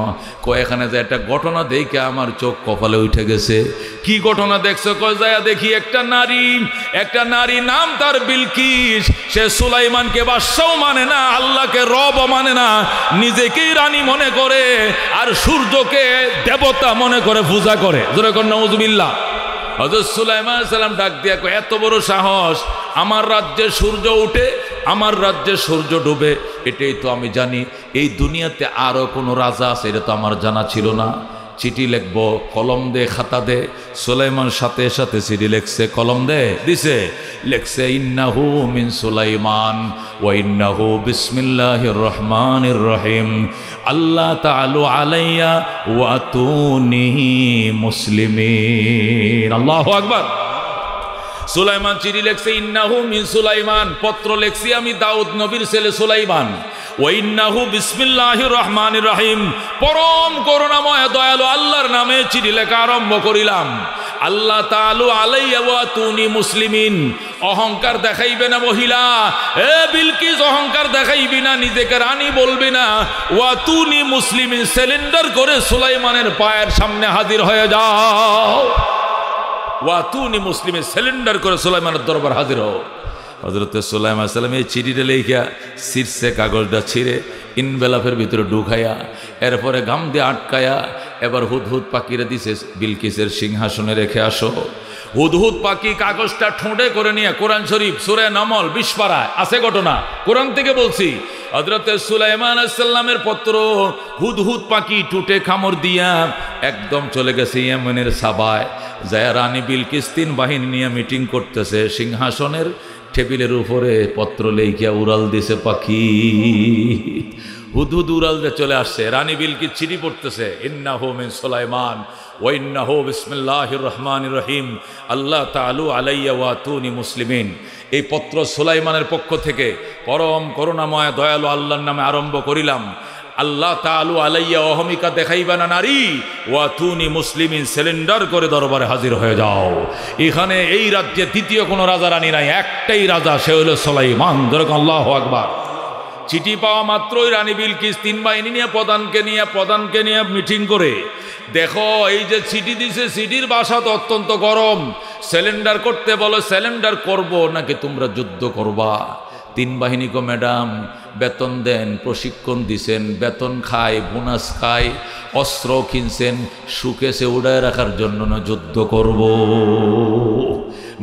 এখানে যে একটা ঘটনা দেখে আমার চোখ কপালে উঠে গেছে। কি ঘটনা দেখছো? যায়া দেখি একটা নারী, নাম তার বিলকিস। সে সুলাইমানকে বাদশাও মানে না, আল্লাহকে রব মানে না, নিজেকেই রানী মনে করে, আর সূর্যকে দেবতা মনে করে পূজা করে। জোরে কোন নাউজুবিল্লাহ। হযরত সুলাইমান আলাইহিস সালাম ডাক দিয়া কয়, এত বড় সাহস! আমার রাজ্যে সূর্য উঠে, আমার রাজ্যে সূর্য ডুবে, এটাই তো আমি জানি। এই দুনিয়াতে আরো কোনো রাজা আছে, এটা তো আমার জানা ছিল না। চিঠি লিখবো, কলম দে, খাতা দে। সুলাইমান সাথে সাথে চিঠি লিখছে, কলম দে, দিছে, লিখছে ইন্নাহু মিন সুলাইমান ওয়া ইন্নাহু বিসমিল্লাহির রহমানির রহিম আল্লাহ তাআলু আলাইয়া ওয়া আতুনি মুসলিমিন। আল্লাহু আকবার। সুলাইমান চিঠি লিখছে, ইন্নাহু মিন সুলাইমান, পত্র লিখছি আমি দাউদ নবীর ছেলে সুলাইমান। ওয়াইন্নাহু বিসমিল্লাহির রহমানির রহিম, পরম করুণাময় দয়ালু আল্লাহর নামে চিঠি লেখা আরম্ভ করিলাম। আল্লাহ তাআলু আলাইয়া ওয়া তুনি মুসলিমিন। অহংকার দেখাইবে না মহিলা, এ বিলকিস অহংকার দেখাইবি না, নিজেকে রানী বলবি না। ওয়া তুনি মুসলিমিন, সিলিন্ডার করে সুলাইমানের পায়ের সামনে হাজির হয়ে যাও। ওয়া তুনি মুসলিমিন, সিলিন্ডার করে সুলাইমানের দরবার হাজির হও। হযরত সুলাইমান আলাইহিস সালাম এই চিঠিটা লেখা ছিঁড়ছে, কাগজটা ছিঁড়ে ইনভেলপের ভিতরে ঢুকাইয়া, এরপরে গাম দিয়ে আটকায়া এবার হুদহুদ পাখিরে দিছে বিলকিসের সিংহাসনে রেখে আসো। হুদহুদ পাখি কাগজটা ঠোঁটে করে নিয়ে কোরআন শরীফ সূরা নামল 20 পারায় আছে ঘটনা, কোরআন থেকে বলছি। হযরত সুলাইমান আলাইহিস সালামের পুত্র হুদহুদ পাখি টুটে কামড় দিয়া একদম চলে গেছে ইয়েমেনের সাবায়, যায় রানী বিলকিস 3 বাহিনী নিয়ে মিটিং করতেছে। সিংহাসনের টেবিলের উপরে পত্র লেখিয়া উড়াল দিছে পাখি। হুদহুদ উড়াল দিয়ে চলে আসছে। রানী বিলকিস চিঠি পড়তেছে, ইন্নাহু মিন সুলাইমান ওয়া ইন্নাহু বিসমিল্লাহির রহমানির রহিম আল্লাহ তাআলু আলাইয়া ওয়া আতুনি মুসলিমিন। এই পত্র সুলাইমানের পক্ষ থেকে পরম করুণাময় দয়ালু আল্লাহর নামে আরম্ভ করিলাম। আল্লাহ তাআলু আলাইয়া অহমিকা দেখাইবা না নারী, ওয়া আতুনি মুসলিমিন, সিলিন্ডার করে দরবারে হাজির হয়ে যাও। এখানে এই রাজ্যে দ্বিতীয় কোনো রাজা রানী নাই, একটাই রাজা, সে হলো সুলাইমান। দরকার আল্লাহু আকবার। চিঠি পাওয়া মাত্রই রানী বিলকিস 3 বাহিনী নিয়ে প্রধানকে নিয়ে মিটিং করে, দেখো এই যে চিঠি দিছে, চিঠির ভাষা তো অত্যন্ত গরম। সিলিন্ডার করতে বলো, সিলিন্ডার করব নাকি তোমরা যুদ্ধ করবা? 3 বাহিনীকে ম্যাডাম বেতন দেন, প্রশিক্ষণ দিছেন, বেতন খায়, বোনাস খায়, অস্ত্র কিনছেন, সুকেসে উড়ায় রাখার জন্য না যুদ্ধ করব।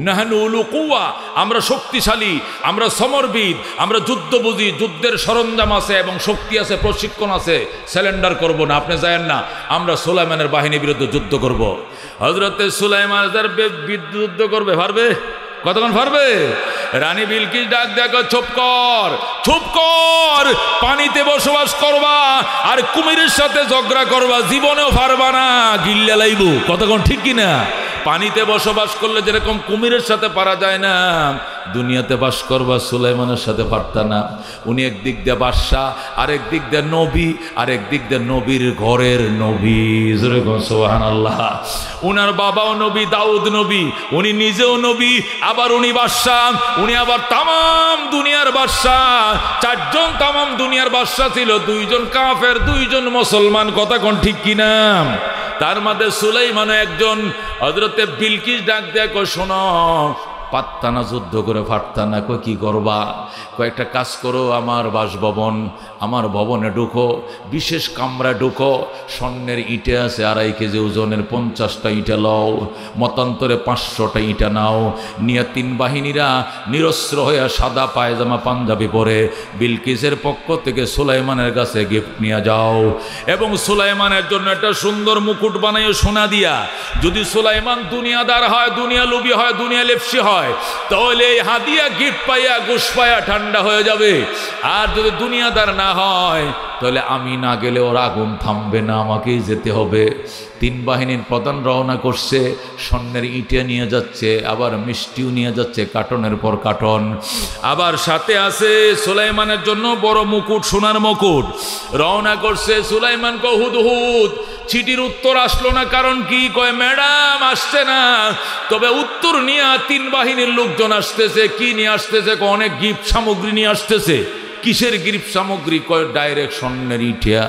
নাহনু উলু কুওয়া, আমরা শক্তিশালী, আমরা সমরবিদ, আমরা যুদ্ধ বুঝি, যুদ্ধের সরঞ্জাম আছে এবং শক্তি আছে, প্রশিক্ষণ আছে, সিলিন্ডার করব না, আপনি যায়েন না, আমরা সুলাইমানের বাহিনীর বিরুদ্ধে যুদ্ধ করব। হযরত সুলাইমান যুদ্ধ করবে, পারবে? কতক্ষণ পারবে? রানী বিলকিস ডাক দেখো, চুপ কর, পানিতে বসবাস করবা আর কুমিরের সাথে ঝগড়া করবা, জীবনেও পারবা না, গিল্লা লাইব। কতক্ষণ ঠিক কিনা? পানিতে বসবাস করলে যেরকম কুমিরের সাথে পারা যায় না, দুনিয়াতে বাস করবা সুলাইমানের সাথে পারতা না। উনি একদিক দিয়ে বাদশাহ, আরেক দিক দিয়ে নবী, আরেক দিক দিয়ে নবীর ঘরের নবী। সুবহানাল্লাহ। উনার বাবাও নবী, দাউদ নবী, উনি নিজেও নবী, আবার উনি বাদশাহ, উনি আবার তামাম দুনিয়ার বাদশাহ। 4 জন তামাম দুনিয়ার বাদশাহ ছিল, 2 জন কাফের, 2 জন মুসলমান। কথা কোন ঠিক কিনা? তার মধ্যে সুলাইমান একজন। হযরতে বিলকিস ডাক দেয়া কো, শোনো, পারতা না, যুদ্ধ করে পারতা না, কই কি করবা? কয়েকটা কাজ করো, আমার বাসভবন, আমার ভবনে ঢুকো, বিশেষ কামরা ঢুকো, স্বর্ণের ইটে আছে 2.5 কেজি ওজনের, 50টা ইটা লও, মতান্তরে 500টা ইটা নাও, নিয়ে 3 বাহিনীরা নিরস্ত্র হয়ে সাদা পায়জামা পাঞ্জাবি পরে বিলকিসের পক্ষ থেকে সুলাইমানের কাছে গিফট নিয়ে যাও, এবং সুলাইমানের জন্য একটা সুন্দর মুকুট বানাইও সোনা দিয়া। যদি সুলাইমান দুনিয়াদার হয়, দুনিয়া লোভী হয়, দুনিয়া লেপসি হয়, তাহলে এই হাদিয়া গিফট পাইয়া গোশ পাইয়া ঠান্ডা হয়ে যাবে। আর যদি দুনিয়াদার না হয়, তাহলে আমি না গেলে ওর আগুন থামবে না, আমাকেই যেতে হবে। 3 বাহিনীর প্রধান রওনা করছে, স্বর্ণের ইটে নিয়ে যাচ্ছে, আবার মিষ্টিও নিয়ে যাচ্ছে, কার্টনের পর কার্টন। আবার সাথে আছে সুলাইমানের জন্য বড় মুকুট, সোনার মুকুট। রওনা করছে। সুলাইমান কো, হুদহুদ চিঠির উত্তর আসলো না, কারণ কি? কয়, ম্যাডাম আসছে না, তবে উত্তর নিয়ে 3 বাহিনীর লোকজন আসতেছে। কি নিয়ে আসতেছে? অনেক গিফট সামগ্রী নিয়ে আসতেছে। কিসের গিফট সামগ্রী? কয়, ডাইরেক্ট স্বর্ণের ইটিয়া,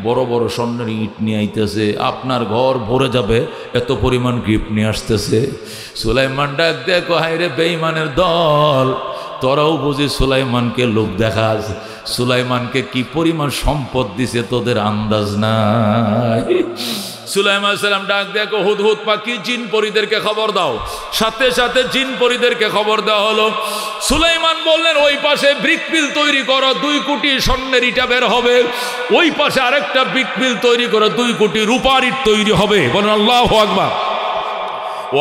বড় বড় স্বর্ণের ইট নিয়ে আইতেছে, আপনার ঘর ভরে যাবে, এত পরিমাণ গিফট নিয়ে আসতেছে। সুলাইমান ডাক দেখো, হায়রে বেঈমানের দল, তোরাও বুঝি সুলাইমানকে লোক দেখাস। সুলাইমানকে কি পরিমাণ সম্পদ দিছে তোদের আন্দাজ নাই। সুলাইমান সালাম ডাক দেখো, হুদহুদ পাখি, জিন পরীদেরকে খবর দাও। সাথে সাথে জিন পরীদেরকে খবর দেওয়া হলো। সুলাইমান বললেন, ওই পাশে ব্রিকপিল তৈরি করো, 2 কোটি স্বর্ণের ইটা বের হবে। ওই পাশে আরেকটা ব্রিকপিল তৈরি করো, 2 কোটি রূপার ইট তৈরি হবে। বলেন আল্লাহু আকবার।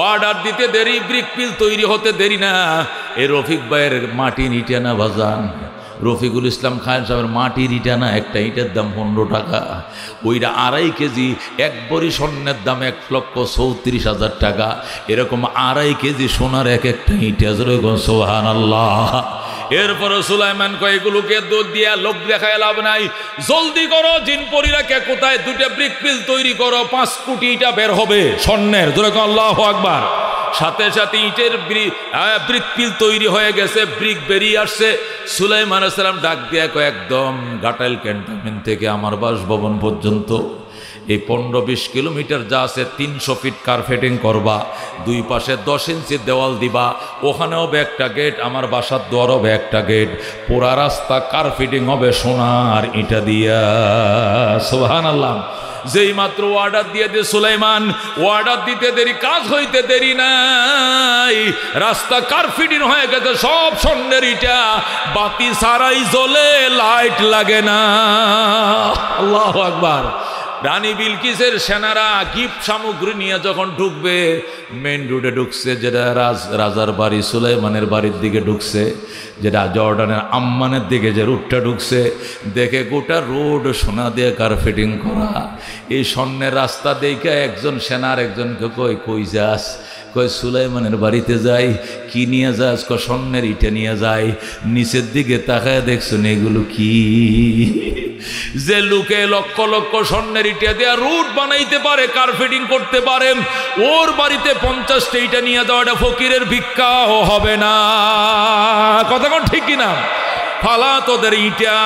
অর্ডার দিতে দেরি, ব্রিকপিল তৈরি হতে দেরি না। এই রফিক ভাইয়ের মাটির ইটা না বাজান, রফিকুল ইসলাম খান সাহেবের মাটির ইটা না, একটা ইটের দাম 15 টাকা। ওইটা 2.5 কেজি, 1 ভরি স্বর্ণের দাম 1,34,000 টাকা। এরকম 2.5 কেজি সোনার একটা ইটা। সুবহানাল্লাহ। এরপরে সুলাইমান কয়, এগুলোকে দুধ দিয়া লোভ দেখায় লাভ নাই, জলদি করো, জিন পরীরা কে কোথায়, 2টা ব্রিকপিল তৈরি করো, 5 কোটি ইটা বের হবে স্বর্ণের। আল্লাহু আকবার। সাথে সাথে ইটের ব্রিকপিল তৈরি হয়ে গেছে, ব্রিক বেরিয়ে আসছে। সুলাইমান আলাইহিস সালাম ডাক দিয়া কয়, একদম ঘাটাইল ক্যান্টনমেন্ট থেকে আমার বাসভবন পর্যন্ত এই 15-20 কিলোমিটার যা আছে 300 ফিট কার্পেটিং করবা, 2 পাশে 10 ইঞ্চি দেওয়াল দিবা, ওখানেও হবে একটা গেট, আমার বাসার দুয়ার হবে একটা গেট, পুরা রাস্তা কার্পেটিং হবে সোনার ইটা দিয়া। সুবহানাল্লাহ। যেই মাত্র অর্ডার দিয়ে দে সুলাইমান, অর্ডার দিতে দেরি, কাজ হইতে দেরি নাই, রাস্তা কারফিটিং হয়ে গেছে, সব স্বর্ণের ইটা, বাতি সারাই জ্বলে, লাইট লাগে না। আল্লাহু আকবার। রানী বিলকিসের সেনারা গিফট সামগ্রী নিয়ে যখন ঢুকবে, মেন রোডে ঢুকছে, যেটা রাজার বাড়ি সুলাইমানের বাড়ির দিকে ঢুকছে, যেটা জর্ডানের আম্মানের দিকে যে রুটটা ঢুকছে, দেখে গোটা রোড সোনা দিয়ে কার্পেটিং করা। এই স্বর্ণের রাস্তা দেখে একজন সেনার একজনকে কই যাস? কয় সুলাইমানের বাড়িতে যাই। কি নিয়ে যাস? কয় স্বর্ণের ইটে নিয়ে যাই। নিচের দিকে তাকায় দেখছেন এগুলো কি? যে লোকে লক্ষ লক্ষ স্বর্ণের ইটা দিয়ে রুট বানাইতে পারে, কার্পেটিং করতে পারে, ওর বাড়িতে 50টা ইটা নিয়ে যাওয়াটা ফকিরের ভিক্ষাও হবে না। কথা কোন ঠিক কিনা? ফালা তোদের ইটা,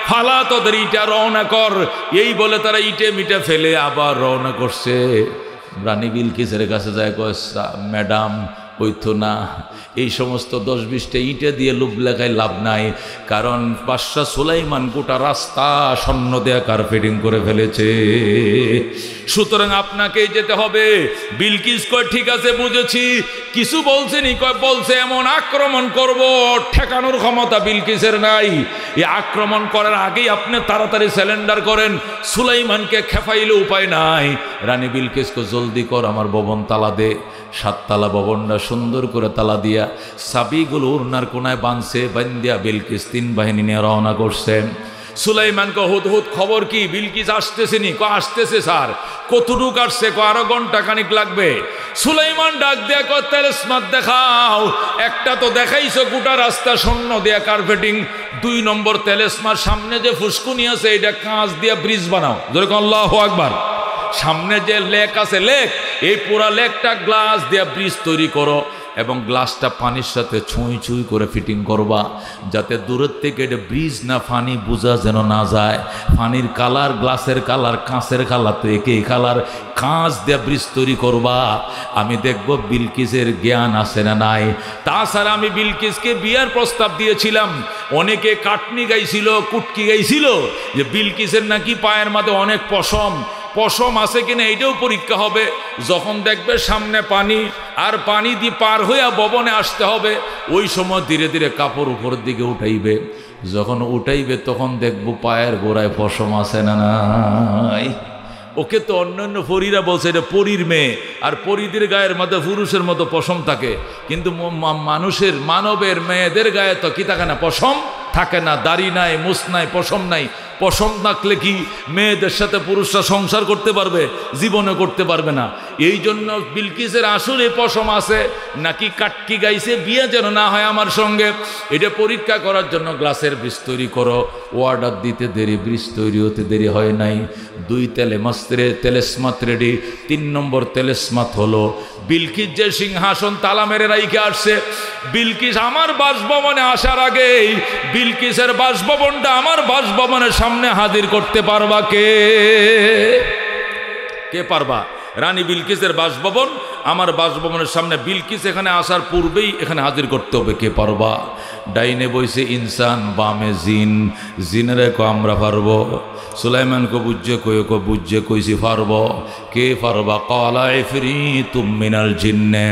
ফালা তোদের ইটা, রওনা কর। এই বলে তারা ইটে মিটে ফেলে আবার রওনা করছে। রানী বিলকিসের কাছে যায়, কয় ম্যাডাম ওই তো না, এই সমস্ত 10-20টা ইটে দিয়ে লোভ লেখায় লাভ নাই, কারণ বাদশাহ সুলাইমান গোটা রাস্তা স্বর্ণ দেয়া কার্পেটিং করে ফেলেছে, সুতরাং আপনাকেই যেতে হবে। বিলকিস কয় ঠিক আছে বুঝেছি। কিছু বলছেনি? কয় বলছে এমন আক্রমণ করব, ঠেকানোর ক্ষমতা বিলকিসের নাই। এই আক্রমণ করার আগেই আপনি তাড়াতাড়ি স্যালেন্ডার করেন, সুলাইমানকে খেপাইলে উপায় নাই। রানী বিলকিসকে জলদি কর, আমার ভবন তালা দে। 7 তালা ভবনটা সুন্দর করে তালা দিয়া চাবিগুলো উড়নার কোনায় বাঁধছে, বান্দিয়া বিলকিস 3 বাহিনী নিয়ে রওনা করছে। সুলাইমানকে হুদহুদ খবর কি? বিলকিস আসতেছে নি? আসতেছে স্যার। কতটুক আসছে? আরো ঘন্টা খানিক লাগবে। সুলাইমান ডাক দেয়া কয় তেলসমাত দেখাও। একটা তো দেখাইছো গোটা রাস্তা স্বর্ণ দেয়া কার্পেটিং, 2 নম্বর তেলসমার সামনে যে ফুসকুনি আছে এটা কাঁচ দিয়া ব্রিজ বানাও। যেরকম আল্লাহু আকবার। সামনে যে লেক আছে, লেক, এই পুরা লেকটা গ্লাস দিয়া ব্রিজ তৈরি করো, এবং গ্লাসটা পানির সাথে ছুঁই ছুঁই করে ফিটিং করবা, যাতে দূরের থেকে এটা ব্রিজ না ফানি বোঝা যেন না যায়। পানির কালার, গ্লাসের কালার, কাঁচের কালার তো একই কালার, কাঁচ দিয়ে ব্রিজ তৈরি করবা। আমি দেখব বিলকিসের জ্ঞান আছে না নাই। তাছাড়া আমি বিলকিসকে বিয়ার প্রস্তাব দিয়েছিলাম, অনেকে কাটনি গাইছিল, কুটকি গাইছিল, যে বিলকিসের নাকি পায়ের মধ্যে অনেক পশম আছে কিনা এইটাও পরীক্ষা হবে। যখন দেখবে সামনে পানি, আর পানি দিয়ে পার হইয়া ভবনে আসতে হবে, ওই সময় ধীরে ধীরে কাপড় উপরের দিকে উঠাইবে। যখন উঠাইবে তখন দেখবো পায়ের গোড়ায় পশম আছে না নাই। ওকে তো অন্যান্য পরীরা বলছে এটা পরীর মেয়ে, আর পরীদের গায়ের মধ্যে পুরুষের মতো পশম থাকে, কিন্তু মানবের মেয়েদের গায়ে তো কি থাকে না? পশম থাকে না। দাড়ি নাই, মুছ নাই, পশম নাই। পশম থাকলে কি মেয়েদের সাথে পুরুষরা সংসার করতে পারবে? জীবনে করতে পারবে না। এই জন্য বিলকিসের আসলে পশম আছে নাকি কাটকি গাইছে, বিয়ে যেন না হয় আমার সঙ্গে, এটা পরীক্ষা করার জন্য গ্লাসের ব্রিজ তৈরি করো। অর্ডার দিতে দেরি, ব্রিজ তৈরি হতে দেরি হয় নাই। 2 তেলেসমাত রেডি। 3 নম্বর তেলেসমাত হলো। বিলকিস যে সিংহাসন তালা মেরে রাইখে আসছে, বিলকিস আমার বাসভবনে আসার আগেই বিলকিসের বাসভবনটা আমার বাসভবনের সামনে হাজির করতে পারবা কে? কে পারবা? রানী বিলকিসের বাসভবন আমার বাসভবনের সামনে, বিলকিস এখানে আসার পূর্বেই এখানে হাজির করতে হবে। কে পারবা? ডাইনে বইছে ইনসান, বামে জিন। জিনেরে কো আমরা পারবো। সুলাইমানকে বুঝে কইছি পারব। কে পারবা? ক্বালা ইফরিতুম মিনাল জিন্নে।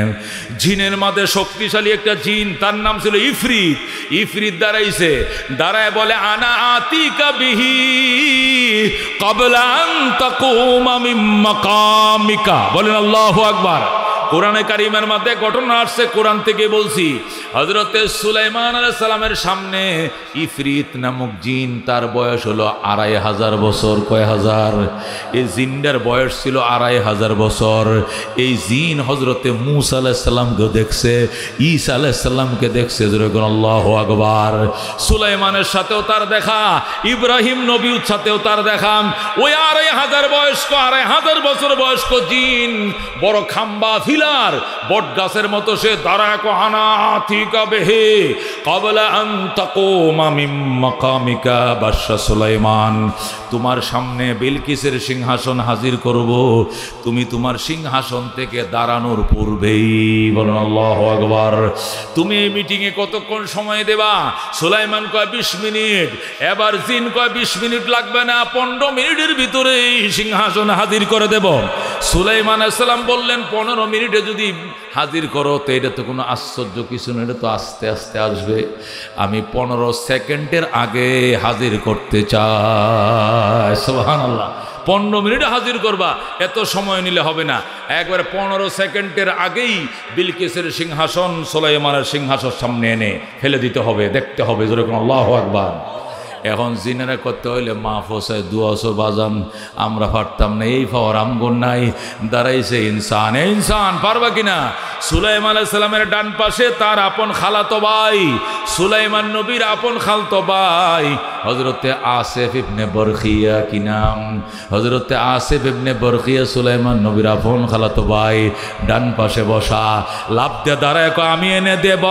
জিনের মাঝে শক্তিশালী একটা জিন, তার নাম ছিল ইফরিত। ইফরিত দাঁড়াইছে, দাঁড়ায় বলে আনা আতিকা বিহি ক্বাবলা আন তাকুমা মিন মাকামিকা। বলেন আল্লাহু আকবার। কোরআনে কারিমের মধ্যে ঘটনা আসছে, কোরআন থেকে বলছি। হযরতে সুলাইমান আলাইহিস সালামের সামনে ইফরিত নামক জিন, তার বয়স হলো 2500 বছর। কয় হাজার? এই জিনটার বয়স ছিল 2500 বছর। এই জিন হযরতে মূসা আলাইহিস সালামকে দেখছে, ঈসা আলাইহিস সালামকে দেখছে। যেরকম আল্লাহু আকবার। সুলাইমানের সাথেও তার দেখা, ইব্রাহিম নবীর সাথেও তার দেখা। ওই 2500 বয়স্ক, 2500 বছর বয়স্ক জিন বড় খাম্বা ফিলা পিলার, বট গাছের মতো সে দাঁড়ায়। আনাতিকা বিহি ক্বাবলা আন তাকুমা মিন মাকামিকা বাদশা সুলাইমান, তোমার সামনে বিলকিসের সিংহাসন হাজির করব, তুমি তোমার সিংহাসন থেকে দাঁড়ানোর পূর্বেই। বলুন আল্লাহু আকবার। তুমি এই মিটিংয়ে কতক্ষণ সময় দেবা? সুলাইমান কয় 20 মিনিট। এবার জিন কয় 20 মিনিট লাগবে না, 15 মিনিটের ভিতরেই সিংহাসন হাজির করে দেব। সুলাইমান আলাইহিস সালাম বললেন 15 মিনিটে যদি হাজির করো তো এটা তো কোনো আশ্চর্য কিছু না, এটা তো আস্তে আস্তে আসবে। আমি 15 সেকেন্ডের আগে হাজির করতে চাই। সুবহানাল্লাহ। 15 মিনিটে হাজির করবা, এত সময় নিলে হবে না। একবারে 15 সেকেন্ডের আগেই বিলকিসের সিংহাসন সুলাইমানের সিংহাসন সামনে এনে ফেলে দিতে হবে, দেখতে হবে। যেরকম আল্লাহু আকবার। এখন জিনেরা করতে হইলে মা ফসায় দুয়াশো বাজান, আমরা পারতাম না, এই পাওয়ার আমগুন নাই। দাঁড়াইছে ইনসান। ইনসান পারবা কিনা? সুলাইমান আলাইহিস সালামের ডান পাশে তার আপন খালাতো ভাই, সুলাইমান নবীর আপন খালতো ভাই হযরতে আসিফ ইবনে বরখিয়া। কি নাম? হযরতে আসিফ ইবনে বরখিয়া সুলাইমান নবীর আপন খালাতো ভাই, ডান পাশে বসা। লাভ দিয়ে দাঁড়ায় কয় আমি এনে দেব।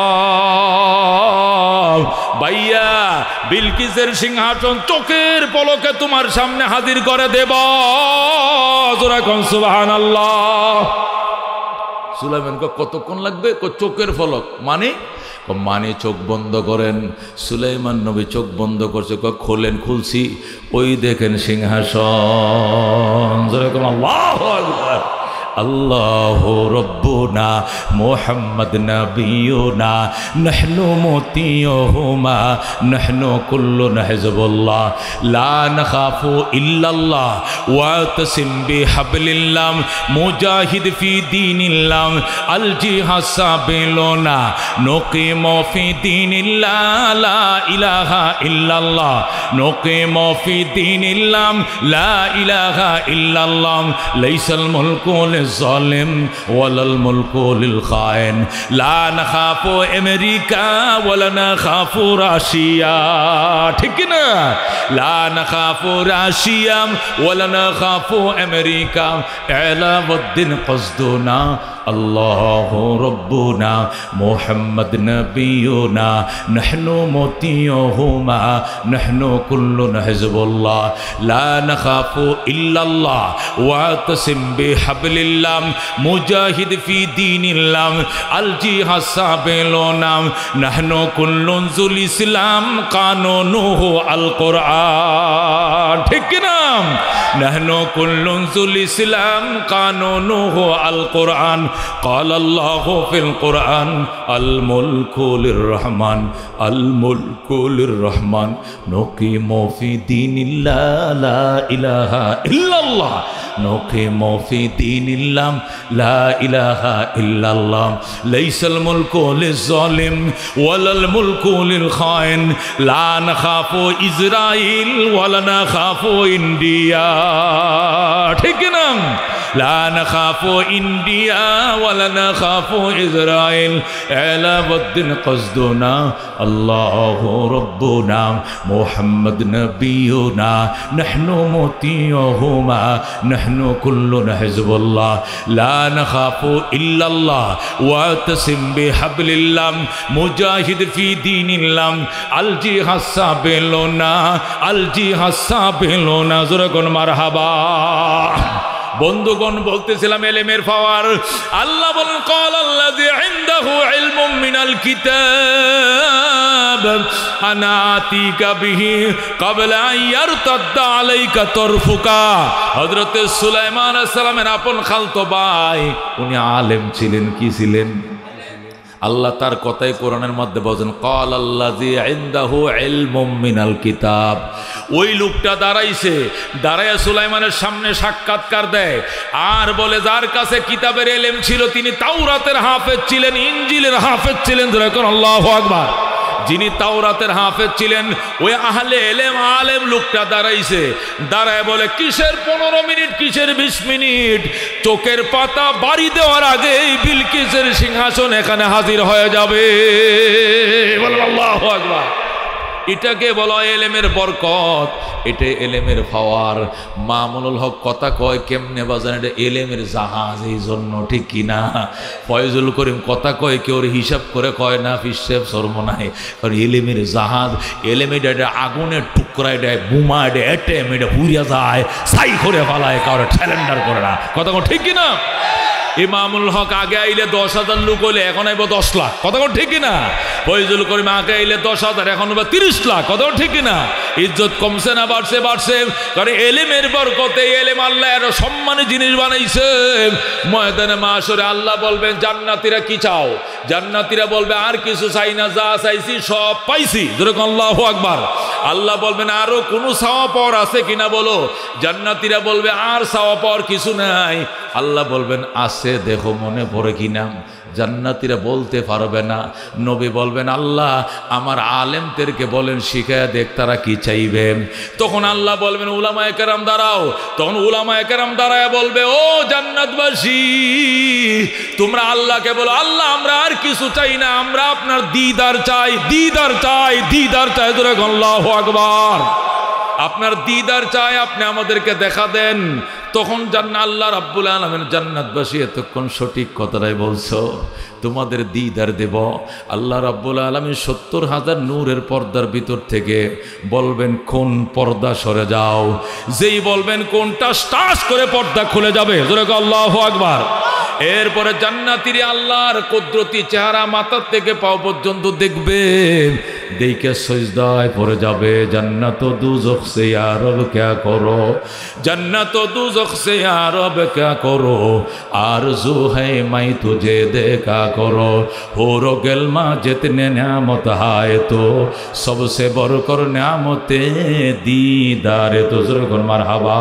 ভাইয়া বিলকিসের সিংহাসন চোখের পলকে তোমার সামনে হাজির করে দেব। সুবহানাল্লাহ। সুলাইমান কতক্ষণ লাগবে? চোখের পলক। মানে চোখ বন্ধ করেন। সুলাইমান নবী চোখ বন্ধ করছে। খোলেন। খুলছি। ওই দেখেন সিংহাসন। যেরকম আল্লাহু আকবার। আল্লাহু রব্বুনা মুহাম্মদ নবিয়ুনা নাহনু মুতিয়ুহুমা নাহনু কুল্লুন হিজবুল্লাহ লা নাখাফু ইল্লাল্লাহ ওয়া তাসিম বিহাবলিল্লাহ মুজাহিদ ফি দীনিল্লাহ আল জিহাদ সাবিলুনা নুকিমু ফি দীনিল্লাহ লা ইলাহা ইল্লাল্লাহ নুকিমু ফি দীনিল্লাহ লা ইলাহা ইল্লাল্লাহ লাইসাল মুলকু الظالم ولا الملك للخائن لا نخاف امريكا ولا نخاف রাশিয়া। ঠিক না? لا نخاف রাশিয়া ولا نخاف امريكا اعلى الدين قصدنا الله ربنا محمد نبينا نحن مطيعهما نحن كلنا حزب الله لا نخاف الا الله واعتصم بحبل الله مجاهد في دين الله الجهاد سبيلنا نحن كل ذو الاسلام قانونه القرآن। ঠিক না? نحن كل ذو الاسلام قانونه القرآن قال الله في القرآن الملك للرحمن الملك للرحمن نقيم في دين الله لا إله إلا الله نقيم في دين الله لا إله إلا الله ليس الملك للظالم ولا الملك للخائن لا نخاف إسرائيل ولا نخاف إنديا। ঠিক না? لا نخاف إنديا ولا نخاف إسرائيل على الدين قصدنا الله ربنا محمد نبينا نحن مطيعهما نحن كلنا حزب الله لا نخاف إلا الله واعتصم بحبل الله مجاهد في دين الله الجهاد سبيلنا الجهاد سبيلنا زرقون مرحبا। বন্ধুগণ বলতেছিলাম এলেমের পাওয়ার। আল্লাহ বলেন ক্বাল আল্লাযী ইনদাহু ইলমুম মিনাল কিতাব আনা আতিকা বিহি ক্বাবলা আন ইয়ারতাদ্দা আলাইকা তরফুকা। হযরত সুলাইমান আলাইহিস সালামের আপন খালতো ভাই, উনি আলেম ছিলেন। কি ছিলেন? আল্লাহ তার কথাই কোরআনের মধ্যে বলেন ক্বাল আল্লাযী ইনদাহু ইলমুম মিনাল কিতাব। ওই লোকটা দাঁড়াইছে, দাঁড়ায়া সুলাইমানের সামনে সাক্ষাৎকার দেয় আর বলে যার কাছে কিতাবের ইলম ছিল তিনি তাওরাতের হাফেজ ছিলেন, ইনজিলের হাফেজ ছিলেন। যেরকম আল্লাহু আকবার। যিনি তাওরাতের হাফেজ ছিলেন ওই আহলে ইলম আলেম লোকটা দাঁড়াইছে, দাঁড়ায় বলে কিসের 15 মিনিট, কিসের 20 মিনিট? চোখের পাতা বাড়ি দেওয়ার আগেই বিলকিসের সিংহাসন এখানে হাজির হয়ে যাবে। বলেন আল্লাহু আকবার। এটাকে বলা হয় এলেমের বরকত, এটা এলেমের পাওয়ার। মামুনুল হক কথা কয় কেমনে বাজান, এটা এলেমের জাহাজ, এই জন্য ঠিক কিনা? ফয়জুল করিম কথা কয় কেউ হিসাব করে কয় না, ফিসেব শর্ম নাই, কারণ এলেমের জাহাজ, এলেমের এটা আগুনের টুকরা, এটা বোমা, এটা এটেম, এটা পুড়িয়া যায়, ছাই করে ফেলায়, কারো ঠ্যালেন্ডার করে না। কথা ঠিক কিনা? ইমামুল হক আগে আইলে 10,000 লোক হইলে এখন আইব 10 লাখ। কথা ঠিক কিনা? ফয়জুল করিম আগে আইলে 10,000, এখন 30 লাখ। কথা ঠিক কিনা? ইজ্জত কমছে না বাড়ছে? বাড়ছে। কারণ এলেমের বরকতে এলেম আল্লাহ এর সম্মানী জিনিস বানাইছে। ময়দানে মাশরে আল্লাহ বলবেন জান্নাতীরা কি চাও? জান্নাতীরা বলবে আর কিছু চাই না, যা চাইছি সব পাইছি। যেরকম আল্লাহু আকবার। আল্লাহ বলবেন আরো কোনো চাওয়া পাওয়ার আছে কিনা বলো? জান্নাতীরা বলবে আর চাওয়া পাওয়ার কিছু নাই। আল্লাহ বলবেন আছে, দেখো মনে পড়ে কিনা? জান্নাতীরা বলতে পারবে না। নবী বলবেন আল্লাহ আমার আলেমদেরকে বলেন শিখায়া দেখ তারা কি চাইবেন। তখন আল্লাহ বলবেন উলামায়ে কেরাম দাঁড়াও। তখন উলামায়ে কেরাম দাঁড়ায় বলবে ও জান্নাতবাসী, তোমরা আল্লাহকে বলো আল্লাহ আমরা আর কিছু চাই না, আমরা আপনার দিদার চাই, দিদার চাই, দিদার চাই। আল্লাহু আকবার। আপনার দিদার চাই, আপনি আমাদেরকে দেখা দেন। তখন আল্লাহ রাব্বুল আলামিন জান্নাতবাসী এতক্ষণ সঠিক কথাটাই বলছো, তোমাদের দিদার দেব। আল্লাহ রাব্বুল আলামিন 70,000 নূরের পর্দার ভিতর থেকে বলবেন কোন পর্দা সরে যাও। যেই বলবেন কোনটা টাস করে পর্দা খুলে যাবে। জোরে আল্লাহু আকবার। এরপরে জান্নাতীরা আল্লাহর কুদরতি চেহারা মাথা থেকে পাও পর্যন্ত দেখবে, দেখে সিজদায় পড়ে যাবে। জান্নাত ও দুজখ সে ইয়া রব क्या करो, जन्नत ও দুজখ সে ইয়া রব क्या करो, आरज़ू है मैं तुझे देखा करो, होरो गिलमा जितने नियामत है तो सबसे बढ़कर नियामत दीदार तो ज़रूर मरहबा।